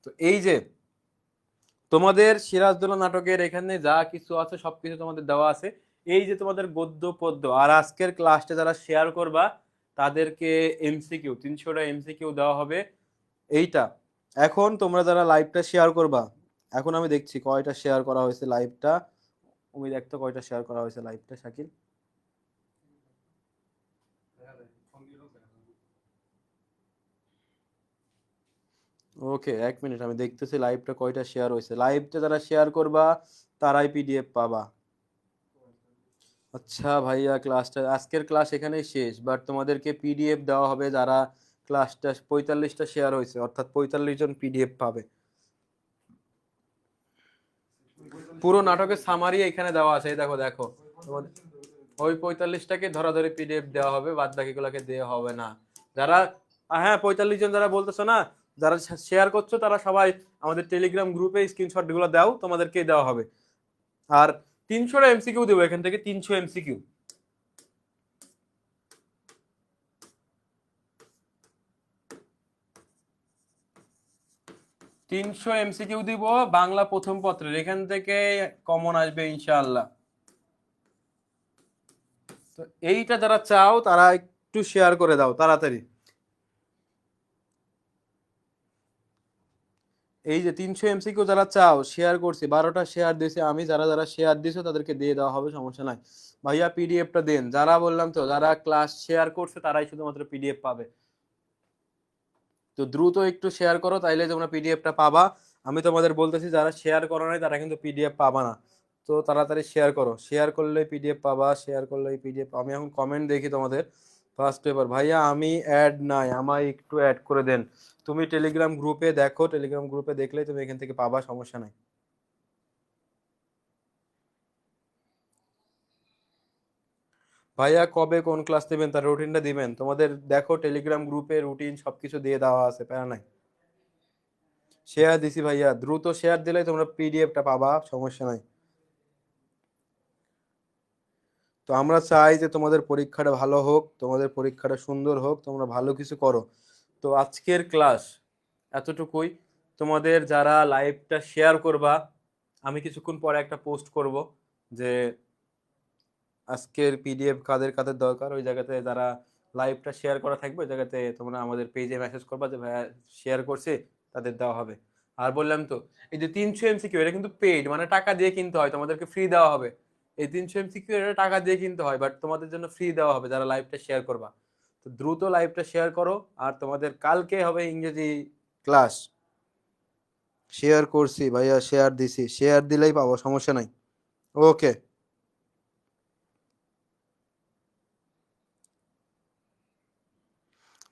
তো এই যে তোমাদের সিরাজদৌল্লা নাটকের এখানে যা কিছু আছে সবকিছু তোমাদের দেওয়া আছে। এই যে তোমাদের গদ্য পদ্য, আর আজকের ক্লাসটা যারা শেয়ার করবা তাদেরকে এমসিকিউ 300টা এমসিকিউ দেওয়া হবে এইটা। এখন তোমরা যারা লাইভটা শেয়ার করবা, এখন আমি দেখছি কয়টা শেয়ার করা হয়েছে লাইভটা। তুমি দেখতো কয়টা শেয়ার করা হয়েছে লাইভটা শাকিল? ওকে, 1 মিনিট, আমি দেখতেছি লাইভটা কয়টা শেয়ার হয়েছে। লাইভটা যারা শেয়ার করবা তারাই পিডিএফ পাবা। আচ্ছা ভাইয়া, ক্লাসটা আজকের ক্লাস এখানেই শেষ, বাট তোমাদেরকে পিডিএফ দেওয়া হবে যারা ক্লাসটা 45টা শেয়ার হয়েছে, অর্থাৎ 45 জন পিডিএফ পাবে। পুরো নাটকের সামারি এখানে দেওয়া আছে, দেখো দেখো তোমাদের ওই 45টাকে ধরাধরি পিডিএফ দেওয়া হবে, বাদ বাকিগুলোকে দেওয়া হবে না। যারা হ্যাঁ 45 জন যারা বলতেছো না, যারা শেয়ার করছো তারা সবাই আমাদের টেলিগ্রাম গ্রুপে স্ক্রিনশট গুলো দাও, তোমাদেরকে দেওয়া হবে। আর 300টা এমসিকিউ দেবো এখান থেকে, 300 এমসিকিউ। 300 এমসিকিউ দিব বাংলা প্রথম পত্রের, এখান থেকে কমন আসবে ইনশাআল্লাহ। তো এইটা যারা চাও তারা একটু শেয়ার করে দাও তাড়াতাড়ি। এই যে 300 এমসিকিউ যারা চাও শেয়ার করছি, 12টা শেয়ার দিয়েছি আমি, যারা যারা শেয়ার দিছো তাদেরকে দিয়ে দেওয়া হবে, সমস্যা নাই। ভাইয়া পিডিএফটা দেন, যারা বললাম তো যারা ক্লাস শেয়ার করছে তারাই শুধুমাত্র পিডিএফ পাবে। তো দ্রুত একটু শেয়ার করো, তাইলে তোমরা পিডিএফটা পাবা। আমি তোমাদের বলতেছি যারা শেয়ার করো নাই তারা কিন্তু পিডিএফ পাবা না। তো তাড়াতাড়ি শেয়ার করো, শেয়ার করলে পিডিএফ পাবা, শেয়ার করলে পিডিএফ। আমি এখন কমেন্ট দেখি তোমাদের। ফার্স্ট পেপার, ভাইয়া আমি অ্যাড নাই, আমায় একটু অ্যাড করে দেন। তুমি টেলিগ্রাম গ্রুপে দেখো, টেলিগ্রাম গ্রুপে দেখলেই তুমি এখান থেকে পাবা, সমস্যা নাই। ভাইয়া কবে কোন ক্লাস নেবেন তার রুটিনটা দিবেন তোমাদের, দেখো টেলিগ্রাম গ্রুপে রুটিন সবকিছু দিয়ে দেওয়া আছে, প্যারা নাই। শেয়ার দিছি ভাইয়া, দ্রুত শেয়ার দিলেই তোমরা পিডিএফটা পাবা, সমস্যা নাই। তো আমরা চাই যে তোমাদের পরীক্ষাটা ভালো হোক, তোমাদের পরীক্ষাটা সুন্দর হোক, তোমরা ভালো কিছু করো। তো আজকের ক্লাস এতটুকুই। তোমাদের যারা লাইভটা শেয়ার করবা, আমি কিছুক্ষণ পরে একটা পোস্ট করব যে আজকের পিডিএফ কাদের কাদের দরকার, ওই জায়গাতে যারা লাইভটা শেয়ার করা থাকবে ওই জায়গাতে তোমরা আমাদের পেজে মেসেজ করবা যে ভাইয়া শেয়ার করছে, তাদের দেওয়া হবে। আর বললাম তো এই যে 300 এমসিকিউ এটা কিন্তু পেইড, মানে টাকা দিয়ে কিনতে হয়, তোমাদেরকে ফ্রি দেওয়া হবে। এই 300 এমসিকিউ এটা টাকা দিয়ে কিনতে হয়, বাট তোমাদের জন্য ফ্রি দেওয়া হবে যারা লাইভটা শেয়ার করবা। তো দ্রুত লাইভটা শেয়ার করো। আর তোমাদের কালকে হবে ইংরেজি ক্লাস। শেয়ার করছি ভাইয়া, শেয়ার দিছি, শেয়ার দিলেই পাবো, সমস্যা নাই। ওকে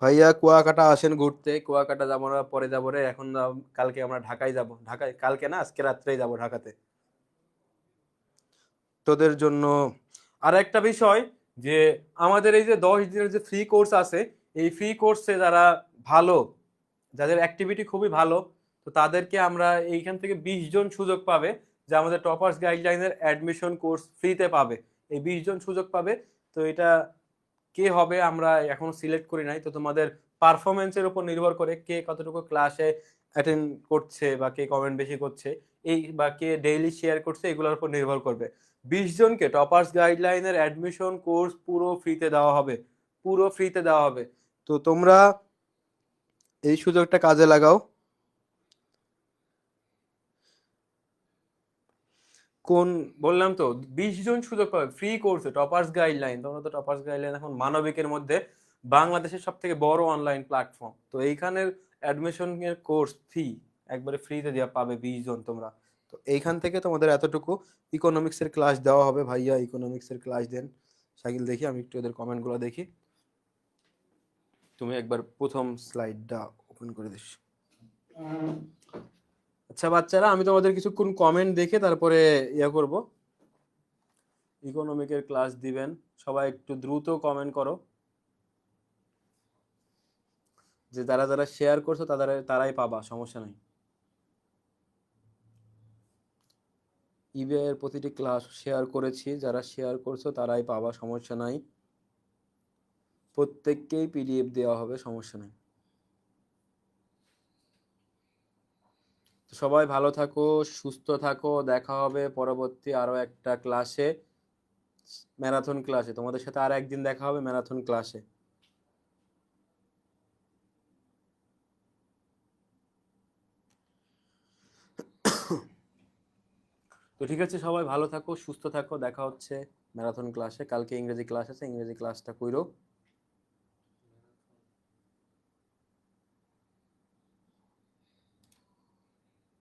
ভাইয়া, কুয়াকাটা আসেন ঘুরতে। কুয়াকাটা যাবো না, পরে যাবো রে, এখন কালকে আমরা ঢাকায় যাব। ঢাকায় কালকে না, আজকে রাত্রেই যাব ঢাকাতে তোদের জন্য। আর একটা বিষয় যে আমাদের এই যে 10 দিনের যে ফ্রি কোর্স আছে, এই ফ্রি কোর্সে যারা ভালো, যাদের অ্যাক্টিভিটি খুবই ভালো, তো তাদেরকে আমরা এইখান থেকে 20 জন সুযোগ পাবে যে আমাদের টপার্স গাইডলাইনের অ্যাডমিশন কোর্স ফ্রিতে পাবে। এই 20 জন সুযোগ পাবে। তো এটা কে হবে আমরা এখনো সিলেক্ট করি নাই। তো তোমাদের পারফরমেন্সের উপর নির্ভর করে কে কতটুকু ক্লাসে অ্যাটেন্ড করছে বা কে কমেন্ট বেশি করছে, এই বা কে ডেইলি শেয়ার করছে, এগুলোর উপর নির্ভর করবে। 20 জনকে টপার্স গাইডলাইনের অ্যাডমিশন কোর্স পুরো ফ্রিতে দেওয়া হবে, পুরো ফ্রিতে দেওয়া হবে। তো তোমরা এই সুযোগটা কাজে লাগাও। কোন, বললাম তো 20 জন সুযোগ পাবে ফ্রি কোর্সে, টপার্স গাইডলাইন। তোমরা তো টপার্স গাইডলাইন এখন মানবিকের মধ্যে বাংলাদেশের সব থেকে বড় অনলাইন প্ল্যাটফর্ম, তো এইখানের অ্যাডমিশন এর কোর্স ফি একবারে ফ্রিতে দেওয়া পাবে 20 জন তোমরা। তো এইখান থেকে তোমাদের এতটুকু ইকোনমিক্স এর ক্লাস দেওয়া হবে। ভাইয়া ইকোনমিক্স এর ক্লাস দেন শাকিল, দেখি আমি একটু এদের কমেন্ট গুলো দেখি। তুমি একবার প্রথম স্লাইডটা ওপেন করে দিস। আচ্ছা বাচ্চারা, আমি তোমাদের কিছুক্ষণ কমেন্ট দেখে তারপরে ইয়া করব, ইকোনমিকের ক্লাস দিবেন। সবাই একটু দ্রুত কমেন্ট করো, যে যারা যারা শেয়ার করছো তারাই পাবা, সমস্যা নাই। ইবে এর প্রতিটি ক্লাস শেয়ার করেছি, যারা শেয়ার করছো তারাই পাবা, সমস্যা নাই। প্রত্যেককেই পিডিএফ দেওয়া হবে, সমস্যা নাই। তো সবাই ভালো থাকো, সুস্থ থাকো, দেখা হবে পরবর্তী আরো একটা ক্লাসে, ম্যারাথন ক্লাসে। তোমাদের সাথে আর একদিন দেখা হবে ম্যারাথন ক্লাসে। তো ঠিক আছে, সবাই ভালো থাকো, সুস্থ থাকো, দেখা হচ্ছে ম্যারাথন ক্লাসে। কালকে ইংরেজি ক্লাস আছে, ইংরেজি ক্লাসটা কইরো।